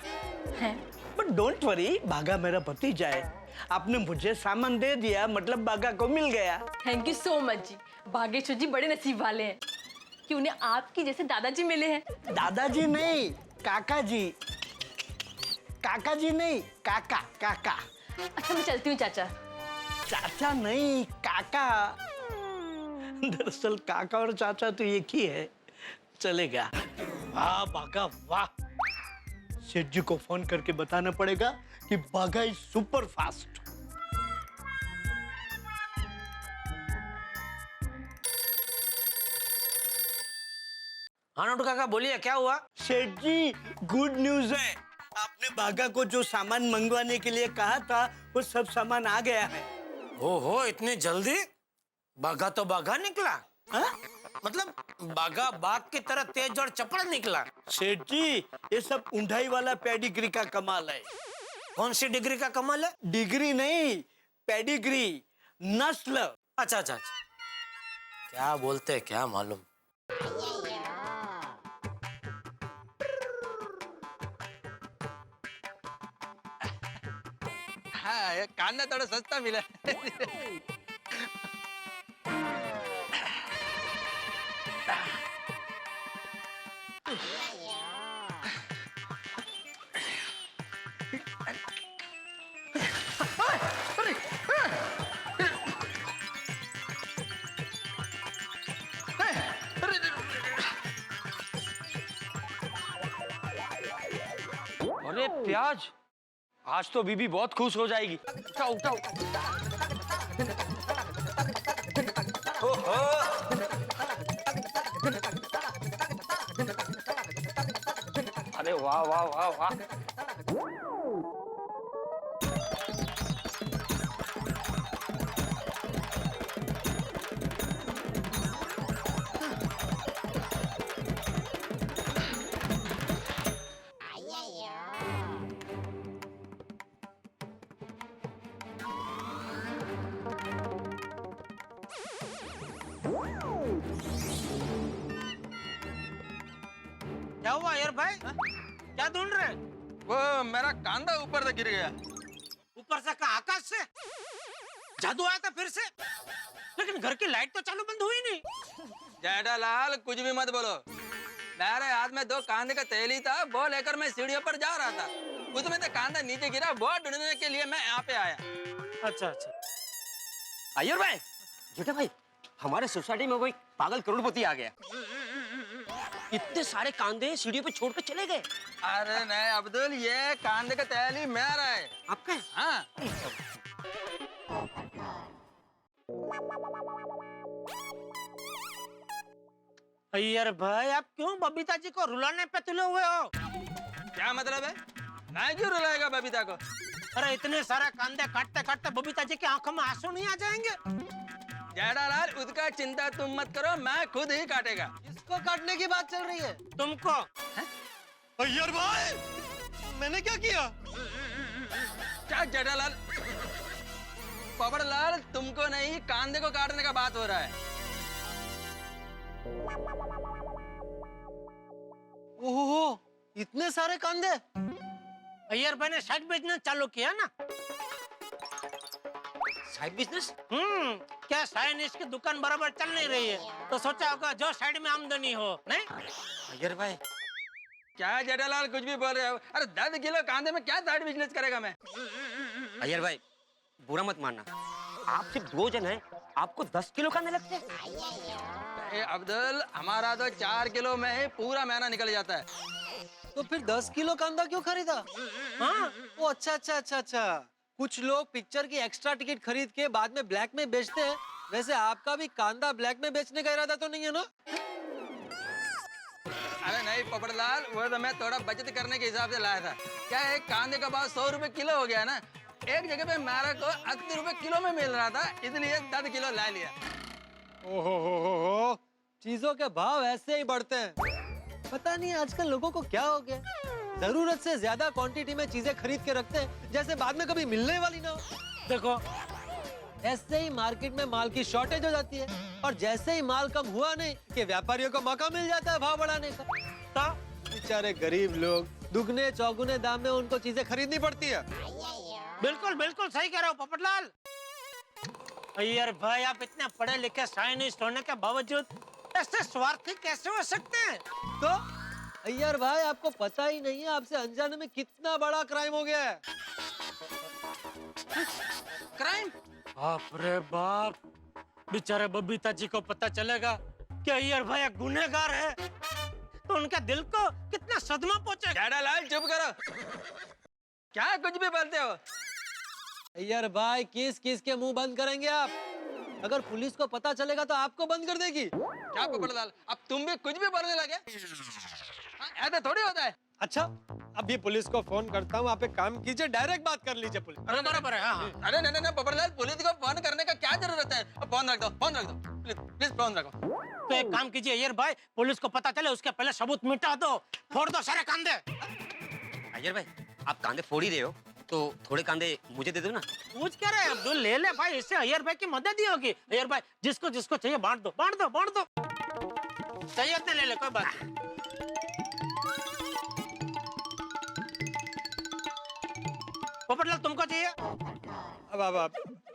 बट डोंट वरी, बागा मेरा भतीजा है। आपने मुझे सामान दे दिया, मतलब बागा को मिल गया। थैंक यू सो मच जी। बागेश्वर जी बड़े नसीब वाले हैं कि उन्हें आपकी जैसे दादाजी मिले हैं। दादाजी नहीं, काका जी। काका जी नहीं, काका काका। अच्छा मैं चलती हूँ चाचा। चाचा नहीं, काका। दरअसल काका और चाचा तो एक ही है, चलेगा। वाह बागा वाह। सेठ जी को फोन करके बताना पड़ेगा कि बागा इज सुपर फास्ट। हाँ नटू काका बोलिए, क्या हुआ? सेठ जी, गुड न्यूज है। आपने बागा को जो सामान मंगवाने के लिए कहा था वो सब सामान आ गया है। ओहो, इतनी जल्दी? बागा तो बागा निकला। हा? मतलब बागा बाग की तरह तेज और चपड़ निकला। सेठ जी, ये सब ऊंढाई वाला पेडिग्री का कमाल है। कौन सी डिग्री का कमाल है? डिग्री नहीं, पेडिग्री, नस्ल। अच्छा अच्छा अच्छा, क्या बोलते हैं क्या मालूम। हाँ, ये कांदा थोड़ा सस्ता मिला। अरे प्याज, आज तो बीबी बहुत खुश हो जाएगी। उठाओ उठाओ। अरे वाह वाह वाह वाह। क्या हुआ अय्यर भाई? क्या ढूंढ रहे? वो मेरा कांदा ऊपर से गिर गया। ऊपर से कहा, आकाश से? जादू आया था फिर से? लेकिन घर की लाइट तो चालू बंद हुई नहीं। जेठालाल कुछ भी मत बोलो। मेरे हाथ में 2 कांदे का तेल ही था, वो लेकर मैं सीढ़ियों पर जा रहा था। उसमें से कांदा नीचे गिरा, वो ढूंढने के लिए मैं यहाँ पे आया। अच्छा अच्छा। अय्यर भाई, जेठा भाई, हमारे सोसाइटी में कोई पागल करोड़पति आ गया। इतने सारे कांदे सीढ़ियों पे छोड़कर चले गए। अरे नहीं अब्दुल, ये कांदे का तेल ही मेरा है। आपका? हाँ। अय्यर भाई, आप क्यों बबीता जी को रुलाने पे तुले हुए हो? क्या मतलब है? मैं क्यों रुलाएगा बबीता को? अरे इतने सारे कांदे काटते काटते बबीता जी की आंखों में आंसू नहीं आ जाएंगे? जेठालाल उसका चिंता तुम मत करो, मैं खुद ही काटेगा। इसको काटने की बात चल रही है? तुमको? अय्यर भाई, मैंने क्या किया? क्या जेठालाल? पोपटलाल, तुमको नहीं कांदे को काटने का बात हो रहा है। ओहो, इतने सारे कांदे? अय्यर भाई ने साइड बिजनेस चालू किया ना? Side business? क्या साइनिस की दुकान बराबर चल नहीं रही है, तो सोचा होगा जो साइड में आमदनी हो, नहीं? अय्यर भाई, क्या जेठालाल कुछ भी बोल रहे हो? अरे 10 किलो कांदे में क्या साइड बिजनेस करेगा मैं? अय्यर भाई, बुरा मत मानना, आप सिर्फ 2 जन हैं, आपको 10 किलो कांदे लगते हैं? अब्दुल, हमारा तो 4 किलो में ही पूरा महीना निकल जाता है। तो फिर 10 किलो कांदा क्यों खरीदा? हाँ? वो अच्छा। कुछ लोग पिक्चर की एक्स्ट्रा टिकट खरीद के बाद में ब्लैक में बेचते हैं। वैसे आपका भी कांदा ब्लैक में बेचने का इरादा तो नहीं है ना? अरे नहीं पोपटलाल, वो तो मैं थोड़ा बचत करने के हिसाब से लाया था। क्या एक कांदे का भाव 100 रुपए किलो हो गया ना? एक जगह पे मेरे को 80 रुपए किलो में मिल रहा था, इसलिए 10 किलो ला लिया। ओहो, चीजों के भाव ऐसे ही बढ़ते हैं। पता नहीं आजकल लोगों को क्या हो गया, जरूरत से ज्यादा क्वांटिटी में चीजें खरीद के रखते हैं, जैसे बाद में कभी मिलने वाली ना हो। देखो, ऐसे ही मार्केट में माल की शॉर्टेज हो जाती है, और जैसे ही माल कम हुआ नहीं कि व्यापारियों को मौका मिल जाता है भाव बढ़ाने का। तो बेचारे गरीब लोग दुगने चौगुने दाम में उनको चीजें खरीदनी पड़ती है। बिल्कुल बिल्कुल सही कह रहे हो पोपटलाल। अय्यर भाई, आप इतने पढ़े लिखे साइंटिस्ट होने के बावजूद ऐसे स्वार्थी कैसे हो सकते हैं? तो अय्यर भाई, आपको पता ही नहीं है आपसे अनजाने में कितना बड़ा क्राइम हो गया है। क्राइम? बाप रे बाप, बेचारे बबीता जी को पता चलेगा कि अय्यर भाई एक गुनहगार है, तो उनके दिल को कितना सदमा पहुंचेगा। जेठालाल चुप करो, क्या कुछ भी बोलते हो? अय्यर भाई, किस किस के मुंह बंद करेंगे आप? अगर पुलिस को पता चलेगा तो आपको बंद कर देगी। क्या पोपटलाल, अब तुम भी कुछ भी बोलने लगे? ऐसा थोड़ी होता है। अच्छा, अभी पुलिस को फोन करता हूँ, आप एक काम कीजिए, डायरेक्ट बात कर लीजिए पुलिस। अरे बराबर है। हाँ। अरे नहीं पोपटलाल, पुलिस को फोन करने का क्या जरूरत है? फोन रख दो, प्लीज फोन रखो। तो एक काम कीजिए अय्यर भाई, पुलिस को पता चले उसके पहले सबूत मिटा दो, फोड़ दो सारे कांदे। अय्यर भाई, आप कांदे फोड़ ही रहे हो, तो थोड़े कांदे मुझे दे दो ना। पूछ क्या रहे अब्दुल, ले ले भाई, इससे अय्यर भाई की मदद ही होगी। अय्यर भाई, जिसको जिसको चाहिए बांट दो। चाहिए तो ले ले, कोई बात नहीं। पोपटलाल, तुमको चाहिए? अब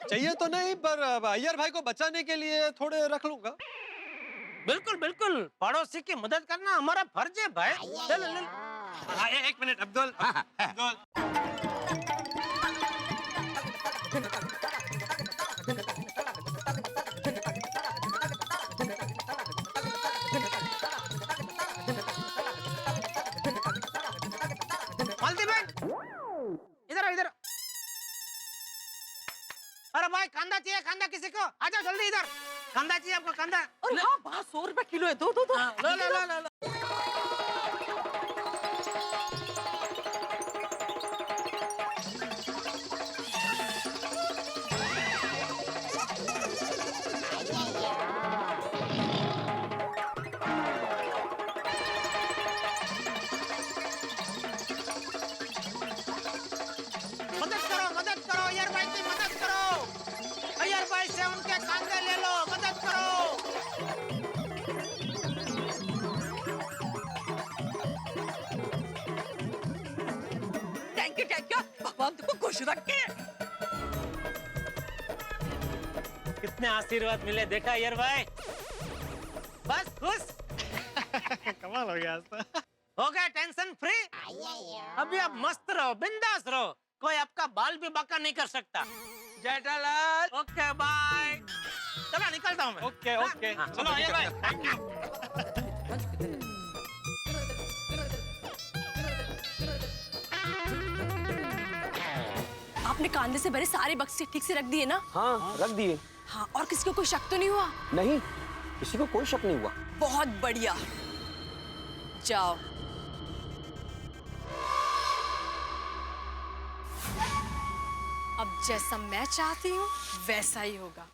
चाहिए तो नहीं, पर अय्यर भाई को बचाने के लिए थोड़े रख लूंगा। बिल्कुल बिल्कुल, पड़ोसी की मदद करना हमारा फर्ज है भाई। ले ले ले। एक मिनट अब्दुल, मालती बहन, इधर। अरे भाई, कांदा चाहिए, कांदा किसी को? आ जाओ जल्दी इधर, कांदा चाहिए आपको, कांदा। अरे हाँ, 100 रुपए किलो है, दो। लो। मदद करो अय्यर भाई की मदद करो। अय्यर भाई से उनके कांदे ले लो, मदद करो। के क्या क्या भगवान तुमको खुश रखे। कितने आशीर्वाद मिले देखा यार भाई, बस खुश। कमाल हो गया आज तो। हो गया टेंशन फ्री। अभी आप मस्त रहो, बिंदास रहो, कोई आपका बाल भी बाका नहीं कर सकता। जेठालाल ओके बाय, चलो निकलता हूँ मैं। ओके ओके चलो यार भाई। आपने कांधे से भरे सारे बक्से ठीक से रख दिए ना? हाँ रख दिए। हाँ, और किसी को कोई शक तो नहीं हुआ? नहीं, किसी को कोई शक नहीं हुआ। बहुत बढ़िया, जाओ। अब जैसा मैं चाहती हूँ वैसा ही होगा।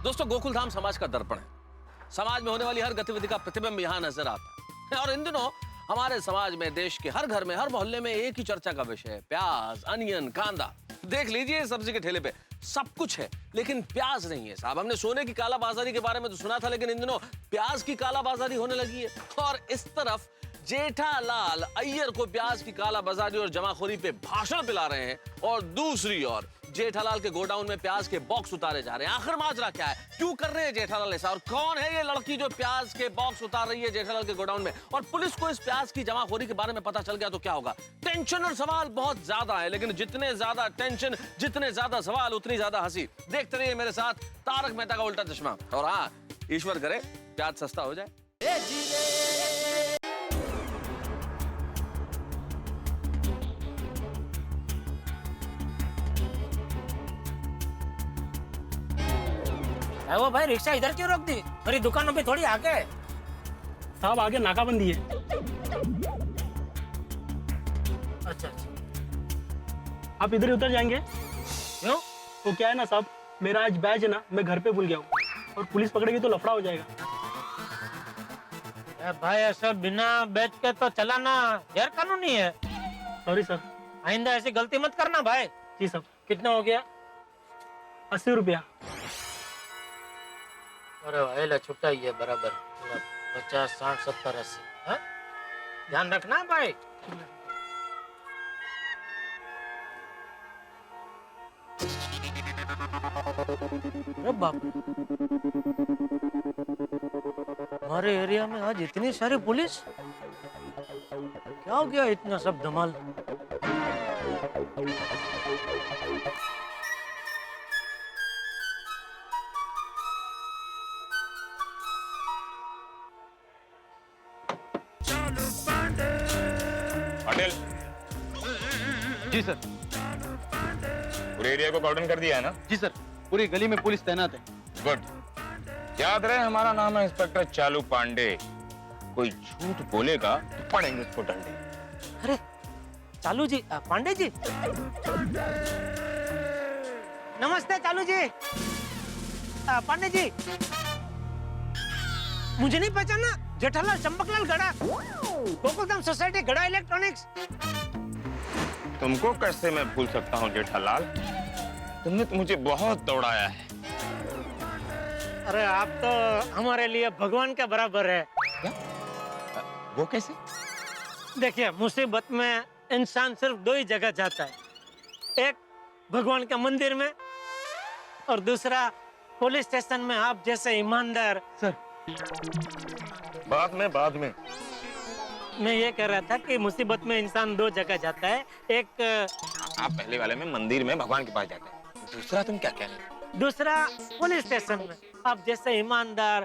दोस्तों, गोकुलधाम समाज का दर्पण है। समाज में होने वाली हर गतिविधि का प्रतिबिंब यहाँ नजर आता है। और इन दिनों हमारे समाज में, देश के हर घर में, हर मोहल्ले में एक ही चर्चा का विषय है, प्याज, अनियन, कांदा। देख लीजिए सब्जी के ठेले पे सब कुछ है, लेकिन प्याज नहीं है साहब। हमने सोने की कालाबाजारी के बारे में तो सुना था, लेकिन इन दिनों प्याज की कालाबाजारी होने लगी है। और इस तरफ जेठालाल अय्यर को प्याज की कालाबाजारी और जमाखोरी पे भाषण पिला रहे हैं, और दूसरी ओर जेठालाल के गोडाउन में प्याज के बॉक्स उतारे जा रहे हैं। आखिर माजरा क्या है? क्यों कर रहे हैं जेठालाल ऐसा? और कौन है ये लड़की जो प्याज के बॉक्स उतार रही है जेठालाल के गोडाउन में? और पुलिस को इस प्याज की जमाखोरी के बारे में पता चल गया तो क्या होगा? टेंशन और सवाल बहुत ज्यादा है, लेकिन जितने ज्यादा टेंशन, जितने ज्यादा सवाल, उतनी ज्यादा हंसी। देखते रहिए मेरे साथ तारक मेहता का उल्टा चश्मा। और हाँ, ईश्वर करे प्याज सस्ता हो जाए। वो भाई रिक्शा इधर क्यों रोक दी? मेरी दुकानों पे थोड़ी आगे है। साहब आगे नाकाबंदी है। अच्छा अच्छा, आप इधर ही उतर जाएंगे। क्यों? वो क्या है ना साहब, मेरा आज बैज है ना, मैं घर पे भूल गया हूँ, और पुलिस पकड़ेगी तो लफड़ा हो जाएगा। भाई ऐसा बिना बैच के तो चलाना गैर कानूनी है। Sorry sir. आइंदा ऐसी गलती मत करना भाई। जी साहब। कितना हो गया? 80 रुपया। अरे भाई ला छुट्टा ही है बराबर। 50, 60, 70, 80। हाँ? ध्यान रखना भाई। अरे बाप, हमारे एरिया में आज इतनी सारी पुलिस, क्या हो गया इतना सब धमाल? पटेल जी सर। पूरे एरिया को कॉर्डन कर दिया है ना? जी सर, पूरी गली में पुलिस तैनात है। गुड। याद रहे हमारा नाम है इंस्पेक्टर चालू पांडे। कोई झूठ बोलेगा तो पड़ेंगे उसको डंडे। अरे चालू जी, पांडे जी, नमस्ते चालू जी। पांडे जी, मुझे नहीं पहचाना? जेठालाल चंपकलाल गड़ा, गोकुलधाम सोसाइटी गड़ा इलेक्ट्रॉनिक्स। तुमको कैसे मैं भूल सकता हूँ जेठालाल? तुमने तो मुझे बहुत दौड़ाया है। अरे आप तो हमारे लिए भगवान के बराबर है। क्या? वो कैसे? देखिए, मुसीबत में इंसान सिर्फ दो ही जगह जाता है, एक भगवान के मंदिर में, और दूसरा पुलिस स्टेशन में आप जैसे ईमानदार। सर बाद में मैं ये कह रहा था कि मुसीबत में इंसान दो जगह जाता है, एक आप पहले वाले में मंदिर में भगवान के पास जाते हैं, दूसरा तुम क्या कह रहे हो? दूसरा पुलिस स्टेशन में आप जैसे ईमानदार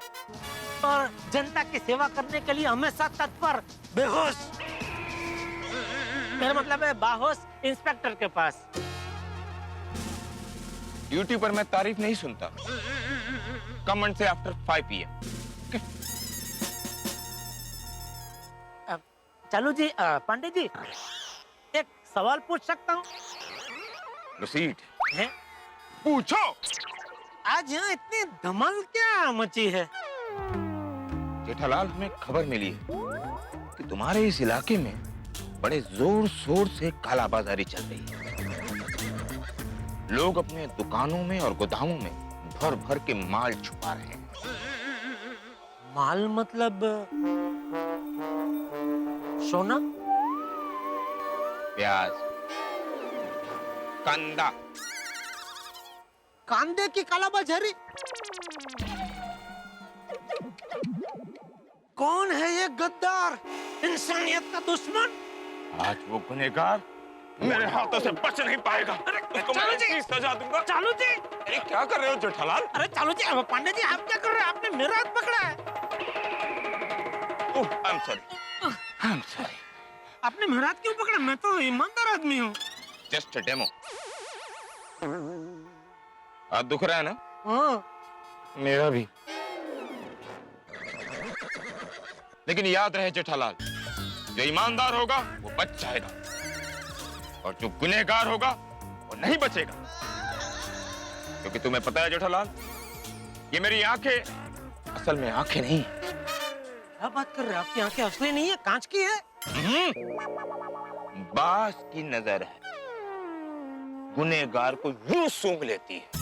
और जनता की सेवा करने के लिए हमेशा तत्पर, बेहोश, मेरा मतलब है बाहोश इंस्पेक्टर के पास। ड्यूटी पर मैं तारीफ नहीं सुनता। कमेंट से आफ्टर 5 PM। चालू जी, पांडे जी, एक सवाल पूछ सकता हूँ? प्रोसीड। है? पूछो। आज यहाँ इतनी धमाल क्या मची है? जेठालाल, हमें खबर मिली है कि तुम्हारे इस इलाके में बड़े जोर शोर से कालाबाजारी चल रही है। लोग अपने दुकानों में और गोदामों में भर भर के माल छुपा रहे हैं। माल मतलब सोना? प्याज, कांदा। कांदे की कालाबाजारी? कौन है ये गद्दार, इंसानियत का दुश्मन? आज वो गुनहगार मेरे हाथों से बच नहीं पाएगा। उसको मैं ऐसी सजा दूंगा। चालू जी, अरे क्या कर रहे हो जेठालाल? अरे चालू जी, अब पांडे जी आप क्या कर रहे हैं? आपने मेरा हाथ पकड़ा है। I am sorry, I am sorry. आपने मेरा हाथ क्यों पकड़ा? मैं तो ईमानदार आदमी हूँ। Just a demo. हाथ दुख रहा है ना? हाँ। मेरा भी। लेकिन याद रहे जेठालाल, जो ईमानदार होगा वो बच जाएगा और जो गुनहगार होगा वो नहीं बचेगा। क्योंकि तुम्हें पता है जेठालाल, ये मेरी आंखें असल में आंखें नहीं। क्या बात कर रहे हैं? आपकी आंखें असली नहीं है, कांच की है। बाज की नजर है, गुनहगार को यूं सूंघ लेती है।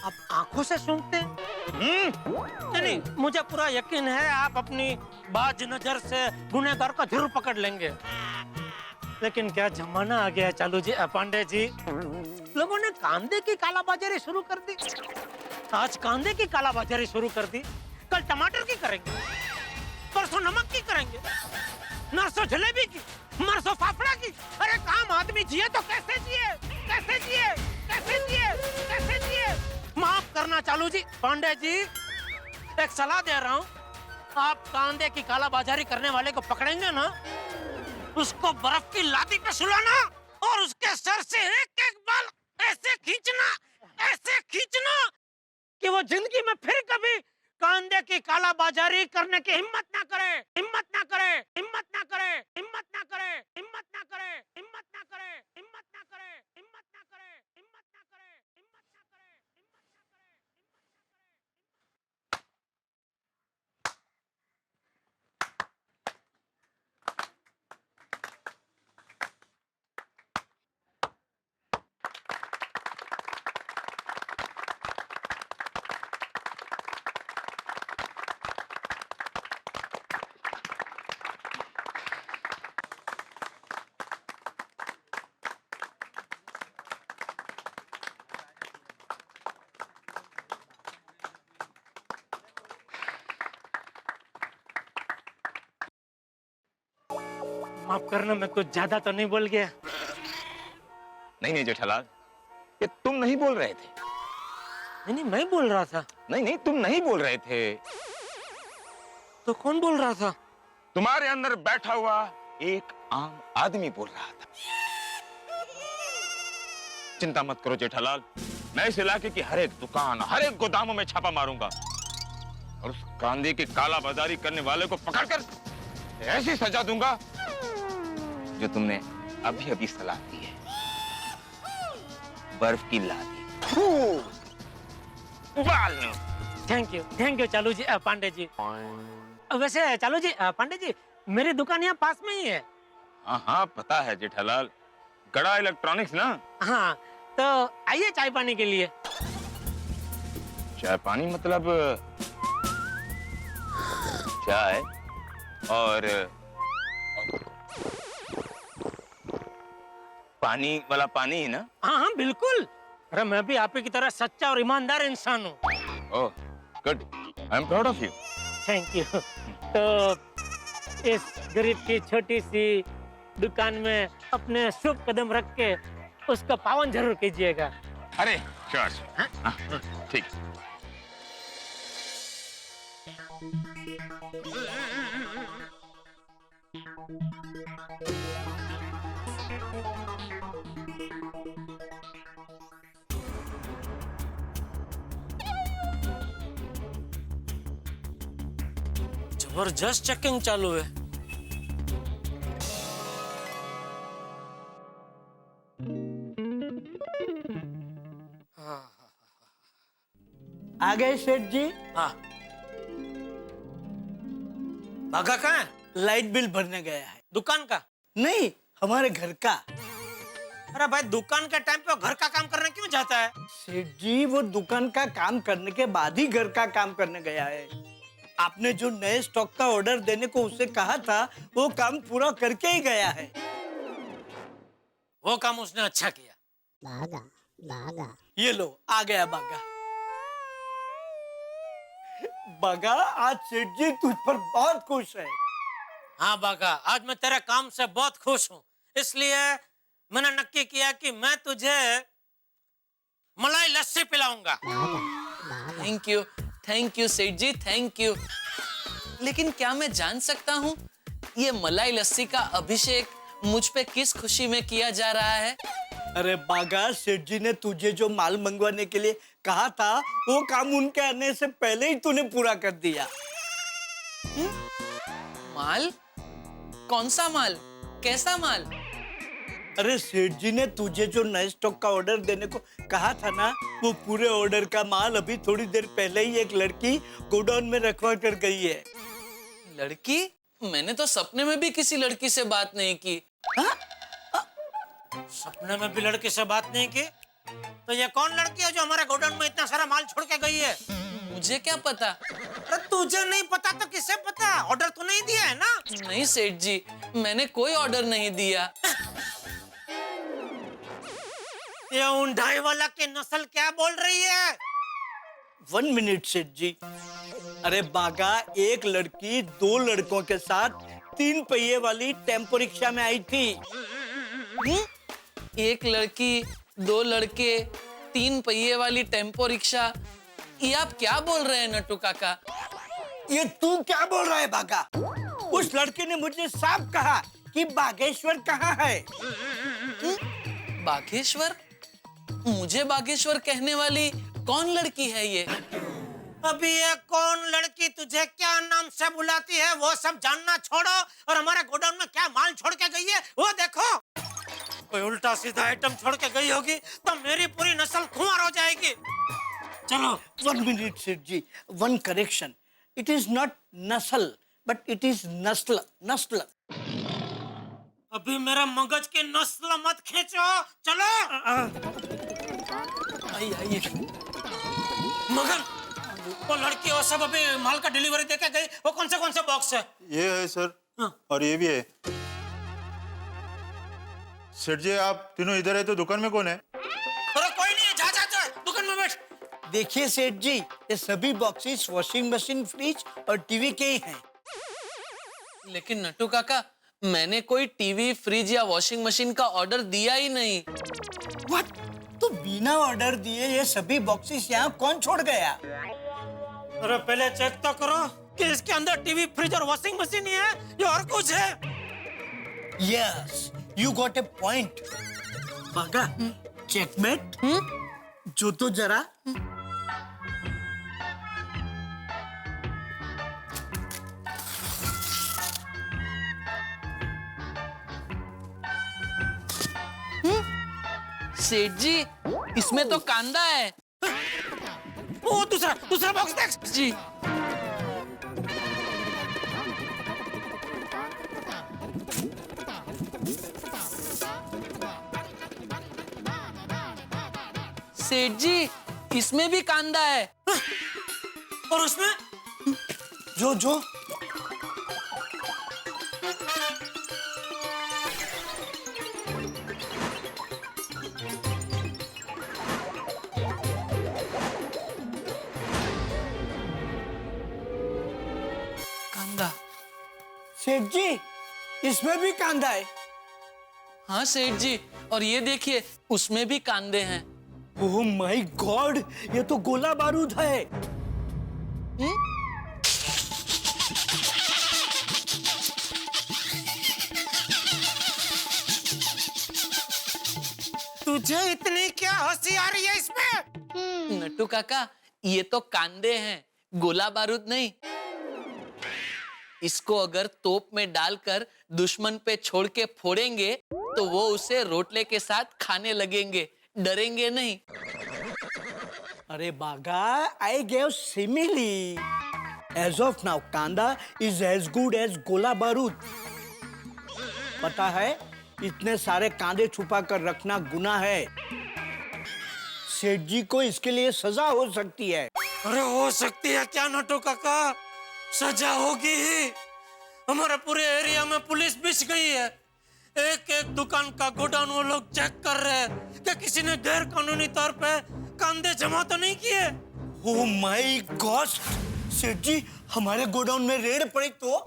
आप आंखों से सूंघते हैं? नहीं, मुझे पूरा यकीन है आप अपनी बाज नजर से गुनहगार को जरूर पकड़ लेंगे। लेकिन क्या जमाना आ गया चालू जी, पांडे जी। लोगों ने कांदे की कालाबाजारी शुरू कर दी। आज कांदे की कालाबाजारी शुरू कर दी, कल टमाटर की करेंगे, परसों नमक की करेंगे, नरसों जलेबी की, मरसों फाफड़ा की। अरे काम आदमी जिए तो कैसे जिए, कैसे जिए, कैसे जिए, कैसे जिए? माफ करना चालू जी, पांडे जी एक सलाह दे रहा हूँ। आप कांदे की कालाबाजारी करने वाले को पकड़ेंगे ना, उसको बर्फ की लादी पे सुलाना और उसके सर से एक एक बाल ऐसे खींचना कि वो जिंदगी में फिर कभी कांदे की कालाबाजारी करने की हिम्मत ना करे, हिम्मत ना करे, हिम्मत ना करे, हिम्मत ना करे, हिम्मत ना करे, हिम्मत ना करे, हिम्मत ना करे, हिम्मत ना करे, हिम्मत ना करे, हिम्मत ना करे, हिम्मत ना करे। माफ करना, मैं कुछ ज्यादा तो नहीं बोल गया? नहीं जेठालाल, ये तुम नहीं बोल रहे थे। नहीं, मैं बोल रहा था। नहीं, तुम नहीं बोल रहे थे। तो कौन बोल रहा था? तुम्हारे अंदर बैठा हुआ एक आम आदमी बोल रहा था। चिंता मत करो जेठालाल, मैं इस इलाके की हर एक दुकान, हर एक गोदामों में छापा मारूंगा और उस कांदे की काला बाजारी करने वाले को पकड़कर ऐसी सजा दूंगा जो तुमने अभी अभी सलाह दी है, बर्फ की लादी। उबाल लो। थैंक यू चालू जी, पांडे जी। वैसे चालू जी, पांडे जी, मेरी दुकान यहाँ पास में ही है। हाँ पता है जेठालाल, गड़ा इलेक्ट्रॉनिक्स ना? हाँ, तो आइए चाय पानी के लिए। चाय पानी मतलब चाय और पानी वाला पानी ही ना? हाँ बिल्कुल। अरे मैं भी आप ही की तरह सच्चा और ईमानदार इंसान हूँ। Oh good, I am proud of you. Thank you. तो इस गरीब की छोटी सी दुकान में अपने शुभ कदम रख के उसका पावन जरूर कीजिएगा। अरे श्योर, ठीक। जबरदस्त चेकिंग चालू है। आ गए सेठ जी? हाँ। भागा कहाँ है? लाइट बिल भरने गया है। दुकान का? नहीं, हमारे घर का। अरे भाई दुकान के टाइम पे घर का काम करने क्यों जाता है? सेठ जी वो दुकान का काम करने के बाद ही घर का काम करने गया है। आपने जो नए स्टॉक का ऑर्डर देने को उसे कहा था वो काम पूरा करके ही गया है। वो काम उसने अच्छा किया। ये लो आ गया बागा। बागा आज सेठ जी तुझ पर बहुत खुश है। हाँ बागा, आज मैं तेरे काम से बहुत खुश हूँ, इसलिए मैंने नक्की किया कि मैं तुझे मलाई लस्सी पिलाऊंगा। थैंक यू सेठ जी, थैंक यू। लेकिन क्या मैं जान सकता हूँ ये मलाई लस्सी का अभिषेक मुझ पे किस खुशी में किया जा रहा है? अरे बागा, सेठ जी ने तुझे जो माल मंगवाने के लिए कहा था वो काम उनके आने से पहले ही तूने पूरा कर दिया। माल? कौन सा माल? कैसा माल? अरे सेठ जी ने तुझे जो नए स्टॉक का ऑर्डर देने को कहा था ना, वो पूरे ऑर्डर का माल अभी थोड़ी देर पहले ही एक लड़की गोडाउन में रखवा कर गई है। लड़की? मैंने तो सपने में भी किसी लड़की से बात नहीं की। सपने में भी लड़की से बात नहीं की? तो ये कौन लड़की है जो हमारे गोडाउन में इतना सारा माल छोड़ के गई है? मुझे क्या पता? अरे तुझे नहीं पता तो किसे पता? ऑर्डर तो नहीं दिया है ना? नहीं सेठ जी, मैंने कोई ऑर्डर नहीं दिया। ये ऊंढाई वाला की नस्ल क्या बोल रही है? 1 मिनट सेठ जी। अरे बागा, एक लड़की 2 लड़कों के साथ 3 पहिए वाली टेम्पो रिक्शा में आई थी। एक लड़की, 2 लड़के, 3 पहिए वाली टेम्पो रिक्शा, ये आप क्या बोल रहे हैं नट्टू काका? ये तू क्या बोल रहा है बागा? उस लड़के ने मुझे साफ कहा कि बागेश्वर कहाँ है। बागेश्वर? मुझे बागेश्वर कहने वाली कौन लड़की है ये? अभी ये कौन लड़की तुझे क्या नाम से बुलाती है वो सब जानना छोड़ो और हमारे गोडाउन में क्या माल छोड़ के गई है वो देखो। कोई उल्टा सीधा आइटम छोड़ के गई होगी तो मेरी पूरी नस्ल खुमार हो जाएगी। चलो। 1 मिनट सेठ जी, 1 करेक्शन। इट इज नॉट नस्ल बट इट इज नस्ल। नस्ल। अभी मेरा मगज की नस्ल मत खींचो। चलो। आइए। मगर वो लड़की और सब अभी माल का डिलीवरी देके गई, वो कौन से बॉक्स है? ये है सर। और ये भी है। सेठ जी आप तीनों इधर है तो दुकान में कौन है? अरे कोई नहीं है, जा दुकान में बैठ। देखिए सेठ जी, ये सभी बॉक्सेस वॉशिंग मशीन, फ्रिज और टीवी के ही हैं। लेकिन नट्टू काका, मैंने कोई टीवी, फ्रिज या वॉशिंग मशीन का ऑर्डर दिया ही नहीं। व्हाट? तो बिना ऑर्डर दिए ये सभी बॉक्सेस यहाँ कौन छोड़ गया? अरे पहले चेक तो करो कि इसके अंदर टीवी, फ्रिज और वॉशिंग मशीन ही है या और कुछ है? Yes, you got a point. बागा, चेकमेट। जो तो जरा। सेठ जी, इसमें तो कांदा है। वो दूसरा बॉक्स देख। जी। सेठ जी, इसमें भी कांदा है। और उसमें? जो कांदा। सेठ जी, इसमें भी कांदा है। हाँ सेठ जी, और ये देखिए उसमें भी कांदे हैं। ओह माय गॉड, ये तो गोला बारूद है। तुझे इतनी क्या होशियारी है इसमें? नट्टू काका, ये तो कांदे हैं, गोला बारूद नहीं। इसको अगर तोप में डालकर दुश्मन पे छोड़ के फोड़ेंगे तो वो उसे रोटले के साथ खाने लगेंगे, डरेंगे नहीं। अरे बागा, I gave simile. As of now, कांदा is as good as गोला बारूद। पता है, इतने सारे कांदे छुपा कर रखना गुनाह है। सेठ जी को इसके लिए सजा हो सकती है। अरे हो सकती है क्या नटू काका, सजा होगी ही। हमारे पूरे एरिया में पुलिस बिछ गई है। एक एक दुकान का गोडाउन वो लोग चेक कर रहे हैं कि किसी ने गैर कानूनी तौर पे कांदे जमा तो नहीं किए। ओह माय गॉड, सेठ जी हमारे गोडाउन में रेड पड़ी तो?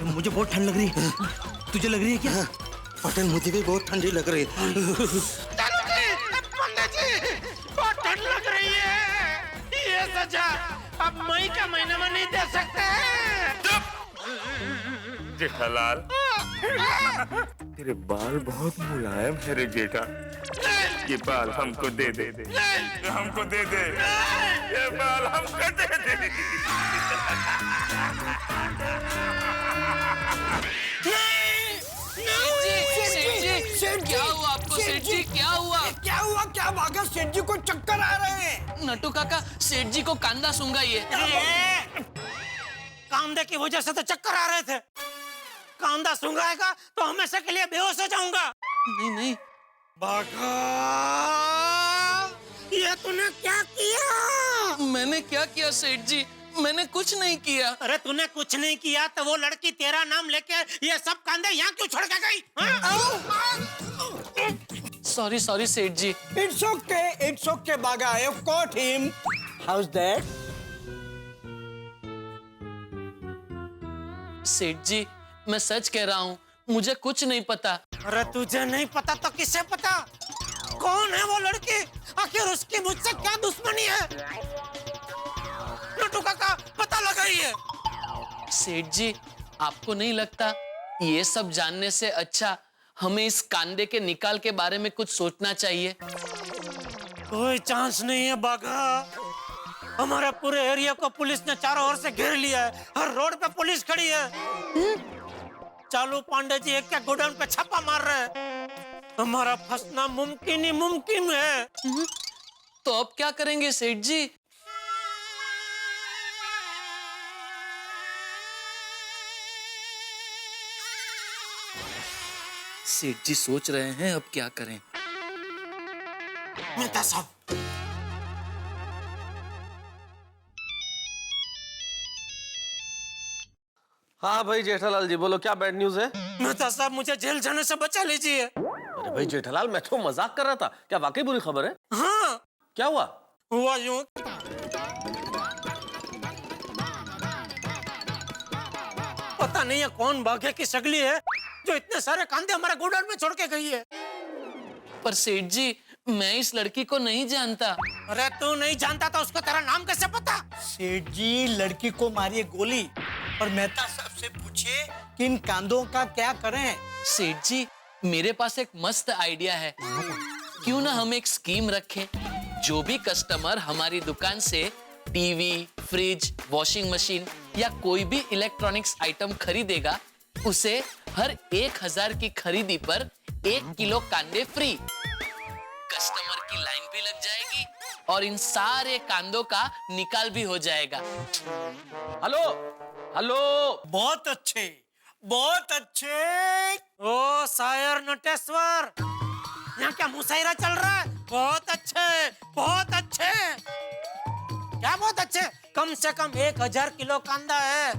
मुझे बहुत ठंड लग रही है। तुझे लग रही है क्या? पटेल मुझे भी बहुत ठंडी लग रही है। पंडित जी बहुत ठंड लग रही है। ये सजा अब मई का महीना में नहीं दे सकते। जेठालाल, तेरे बाल बहुत मुलायम है रे जेठा। ये बाल हमको दे दे, हमको दे दे, ये बाल हमको दे दे। क्या हुआ आपको सेठ जी? क्या हुआ? क्या हुआ? क्या भागा? सेठ जी को चक्कर आ रहे हैं। नटू काका, सेठ जी को कांदा सूंघा ये। कांदे की वजह से तो चक्कर आ रहे थे। कांदा सूंघाएगा तो हमेशा के लिए बेहोश हो जाऊंगा। नहीं नहीं बाघा, ये तूने क्या किया? मैंने क्या किया सेठ जी? मैंने कुछ नहीं किया। अरे तूने कुछ नहीं किया तो वो लड़की तेरा नाम लेके ये सब कांदे यहाँ क्यों छोड़ के गई? सॉरी सॉरी सेठ जी। It's okay बागा, I have caught him. How's that? सेठ जी मैं सच कह रहा हूँ, मुझे कुछ नहीं पता। अरे तुझे नहीं पता तो किसे पता? कौन है वो लड़की? आखिर उसकी मुझसे क्या दुश्मनी है? नटू काका पता लगाइए। सेठ जी आपको नहीं लगता ये सब जानने से अच्छा हमें इस कांदे के निकाल के बारे में कुछ सोचना चाहिए? कोई चांस नहीं है बाघा। हमारे पूरे एरिया को पुलिस ने चारों ओर से घेर लिया है। हर रोड पे पुलिस खड़ी है। चालू पांडे जी एक के गोडाउन पे छापा मार रहे हैं। हमारा फंसना मुमकिन ही मुमकिन है। तो अब क्या करेंगे सेठ जी? सेठ जी सोच रहे हैं अब क्या करें। मेहता साहब, हाँ भाई जेठालाल जी बोलो, क्या बैड न्यूज है? मेहता साहब मुझे जेल जाने से बचा लीजिए। अरे भाई जेठालाल, मैं तो मजाक कर रहा था। क्या वाकई बुरी खबर है? हाँ। क्या हुआ? हुआ यूं, पता नहीं है कौन भाग्य की सगली है जो इतने सारे कांदे हमारे गोडाउन में छोड़ के गई है। पर सेठ जी मैं इस लड़की को नहीं जानता। अरे तू नहीं जानता तो उसको तेरा नाम कैसे पता? सेठ जी लड़की को मारिए गोली और मेहता साहब से पूछिए कि इन कांदों का क्या करें। सेठ जी मेरे पास एक मस्त आइडिया है। क्यों ना हम एक स्कीम रखें, जो भी कस्टमर हमारी दुकान से टीवी, फ्रिज, वॉशिंग मशीन या कोई भी इलेक्ट्रॉनिक्स आइटम खरीदेगा, उसे हर 1000 की खरीदी पर 1 किलो कांदे फ्री। कस्टमर की लाइन भी लग जाएगी और इन सारे कांदों का निकाल भी हो जाएगा। हेलो हेलो, बहुत अच्छे, बहुत अच्छे। ओ शायर नटेश्वर, यहाँ क्या मुशायरा चल रहा है? बहुत अच्छे, बहुत अच्छे। क्या बहुत अच्छे? कम से कम 1000 किलो कांदा है।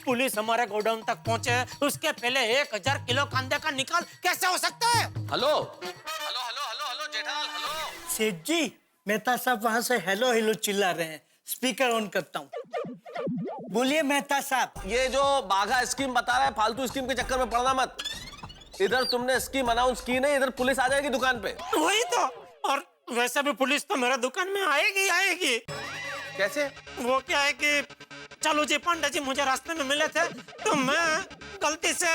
पुलिस हमारे गोडाउन तक पहुंचे उसके पहले 1000 किलो कांदे का निकाल कैसे हो सकता है? Hello hello hello hello hello Jethalal, hello. सेठ जी मेहता साहब वहां से हेलो हेलो चिल्ला रहे हैं। स्पीकर ऑन करता हूँ। बोलिए मेहता साहब। ये जो बाघा स्कीम बता रहा है, फालतू स्कीम के चक्कर में पड़ना मत। इधर तुमने स्कीम अनाउंस की नहीं, इधर पुलिस आ जाएगी दुकान पे। वही तो। और वैसे भी पुलिस तो मेरे दुकान में आएगी आएगी। कैसे? वो क्या है कि चालू जी पांडे जी मुझे रास्ते में मिले थे तो मैं गलती से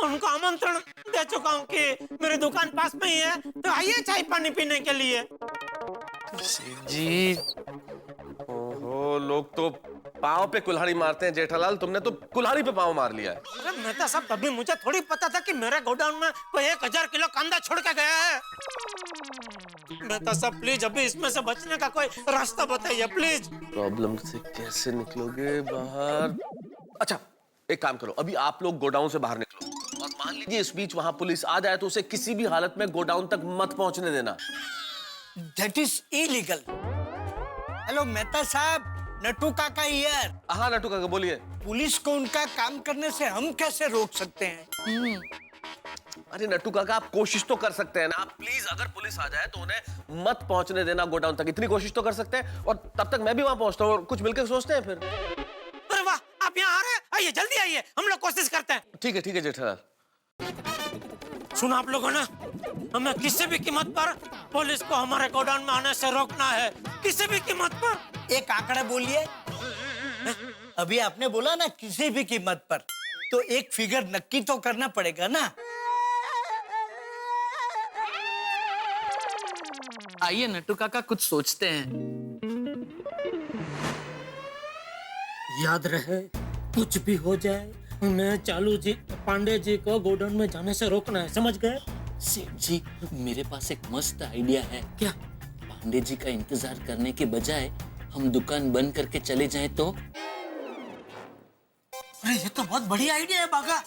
उनको आमंत्रण दे चुका हूँ कि मेरी दुकान पास में ही है, तो आइए चाय पानी पीने के लिए। सेठ जी, ओहो, लोग तो पाँव पे कुल्हाड़ी मारते हैं। जेठालाल, तुमने तो कुल्हाड़ी पे पाँव मार लिया है। अरे मेहता साहब, तभी मुझे थोड़ी पता था कि मेरे गोडाउन में कोई 1000 किलो कांदा छोड़ के गया है। मेहता साहब प्लीज अभी इसमें से बचने का कोई रास्ता बताइए प्लीज। प्रॉब्लम से कैसे निकलोगे बाहर? अच्छा, एक काम करो, अभी आप लोग गोडाउन से बाहर निकलो और मान लीजिए इस बीच वहां पुलिस आ जाए तो उसे किसी भी हालत में गोडाउन तक मत पहुंचने देना। That is illegal. Hello Mehta साहब, नट्टू काका हियर। हाँ नट्टू काका बोलिए। पुलिस को उनका काम करने से हम कैसे रोक सकते हैं? अरे नट्टू काका, आप कोशिश तो कर सकते हैं ना। आप प्लीज, अगर पुलिस आ जाए तो उन्हें मत पहुंचने देना गोडाउन तक, इतनी कोशिश तो कर सकते हैं। और तब तक मैं भी वहां पहुंचता हूँ और कुछ मिलकर सोचते हैं फिर। अरे वाह, आप यहाँ आ रहे हैं? आइए जल्दी आइए, हम लोग कोशिश करते हैं। ठीक है जेठालाल। सुना आप लोगों ने, हमें किसी भी कीमत पर पुलिस को हमारे गोडाउन में आने से रोकना है, किसी भी कीमत पर। एक आंकड़ा बोलिए। अभी आपने बोला ना किसी भी कीमत पर, तो एक फिगर नक्की तो करना पड़ेगा ना। आइए नट्टू काका, कुछ सोचते हैं। याद रहे, कुछ भी हो जाए हमें चालू जी पांडे जी को गोडाउन में जाने से रोकना है, समझ गए? सेठ जी, मेरे पास एक मस्त आइडिया है। क्या? पांडे जी का इंतजार करने के बजाय हम दुकान बंद करके चले जाएं तो? अरे ये तो बहुत बढ़िया आइडिया है बागा,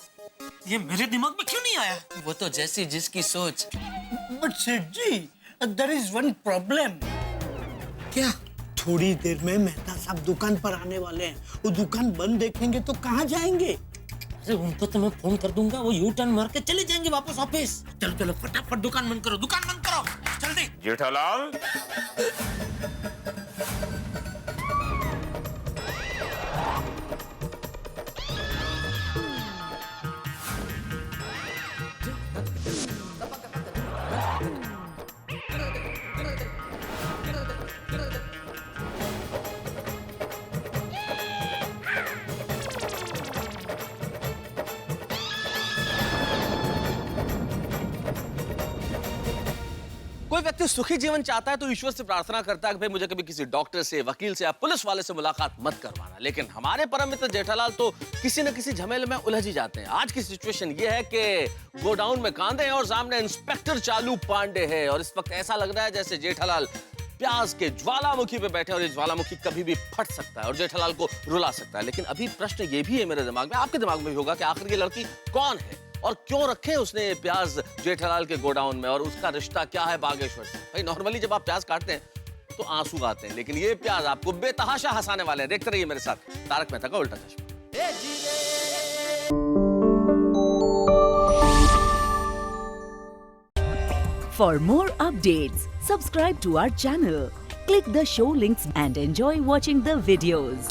ये मेरे दिमाग में क्यों नहीं आया? वो तो जैसी जिसकी सोच। बट सेठ जी, there is one problem. क्या? थोड़ी देर में मेहता साहब दुकान पर आने वाले हैं। वो दुकान बंद देखेंगे तो कहाँ जाएंगे? अरे उनको तो मैं फोन कर दूंगा, वो यू टर्न मार के चले जाएंगे वापस ऑफिस। चलो चलो फटाफट दुकान बंद करो, दुकान बंद करो जल्दी। जेठालाल, कोई व्यक्ति सुखी जीवन चाहता है तो ईश्वर से प्रार्थना करता है कि भाई मुझे कभी किसी डॉक्टर से, वकील से या पुलिस वाले से मुलाकात मत करवाना। लेकिन हमारे परम मित्र जेठालाल तो किसी न किसी झमेले में उलझ ही जाते हैं। आज की सिचुएशन ये है कि गोडाउन में कांदे हैं और सामने इंस्पेक्टर चालू पांडे है, और इस वक्त ऐसा लग रहा है जैसे जेठालाल प्याज के ज्वालामुखी पे बैठे और ये ज्वालामुखी कभी भी फट सकता है और जेठालाल को रुला सकता है। लेकिन अभी प्रश्न ये भी है मेरे दिमाग में, आपके दिमाग में भी होगा कि आखिर ये लड़की कौन है और क्यों रखे उसने प्याज जेठालाल के गोडाउन में, और उसका रिश्ता क्या है बागेश्वर से। भाई नॉर्मली जब आप प्याज काटते हैं तो आंसू आते हैं, लेकिन ये प्याज आपको बेतहाशा हंसाने वाले हैं। देखते रहिए मेरे साथ तारक मेहता का उल्टा चश्मा। For more updates, subscribe to our channel, click the show links and enjoy watching the videos.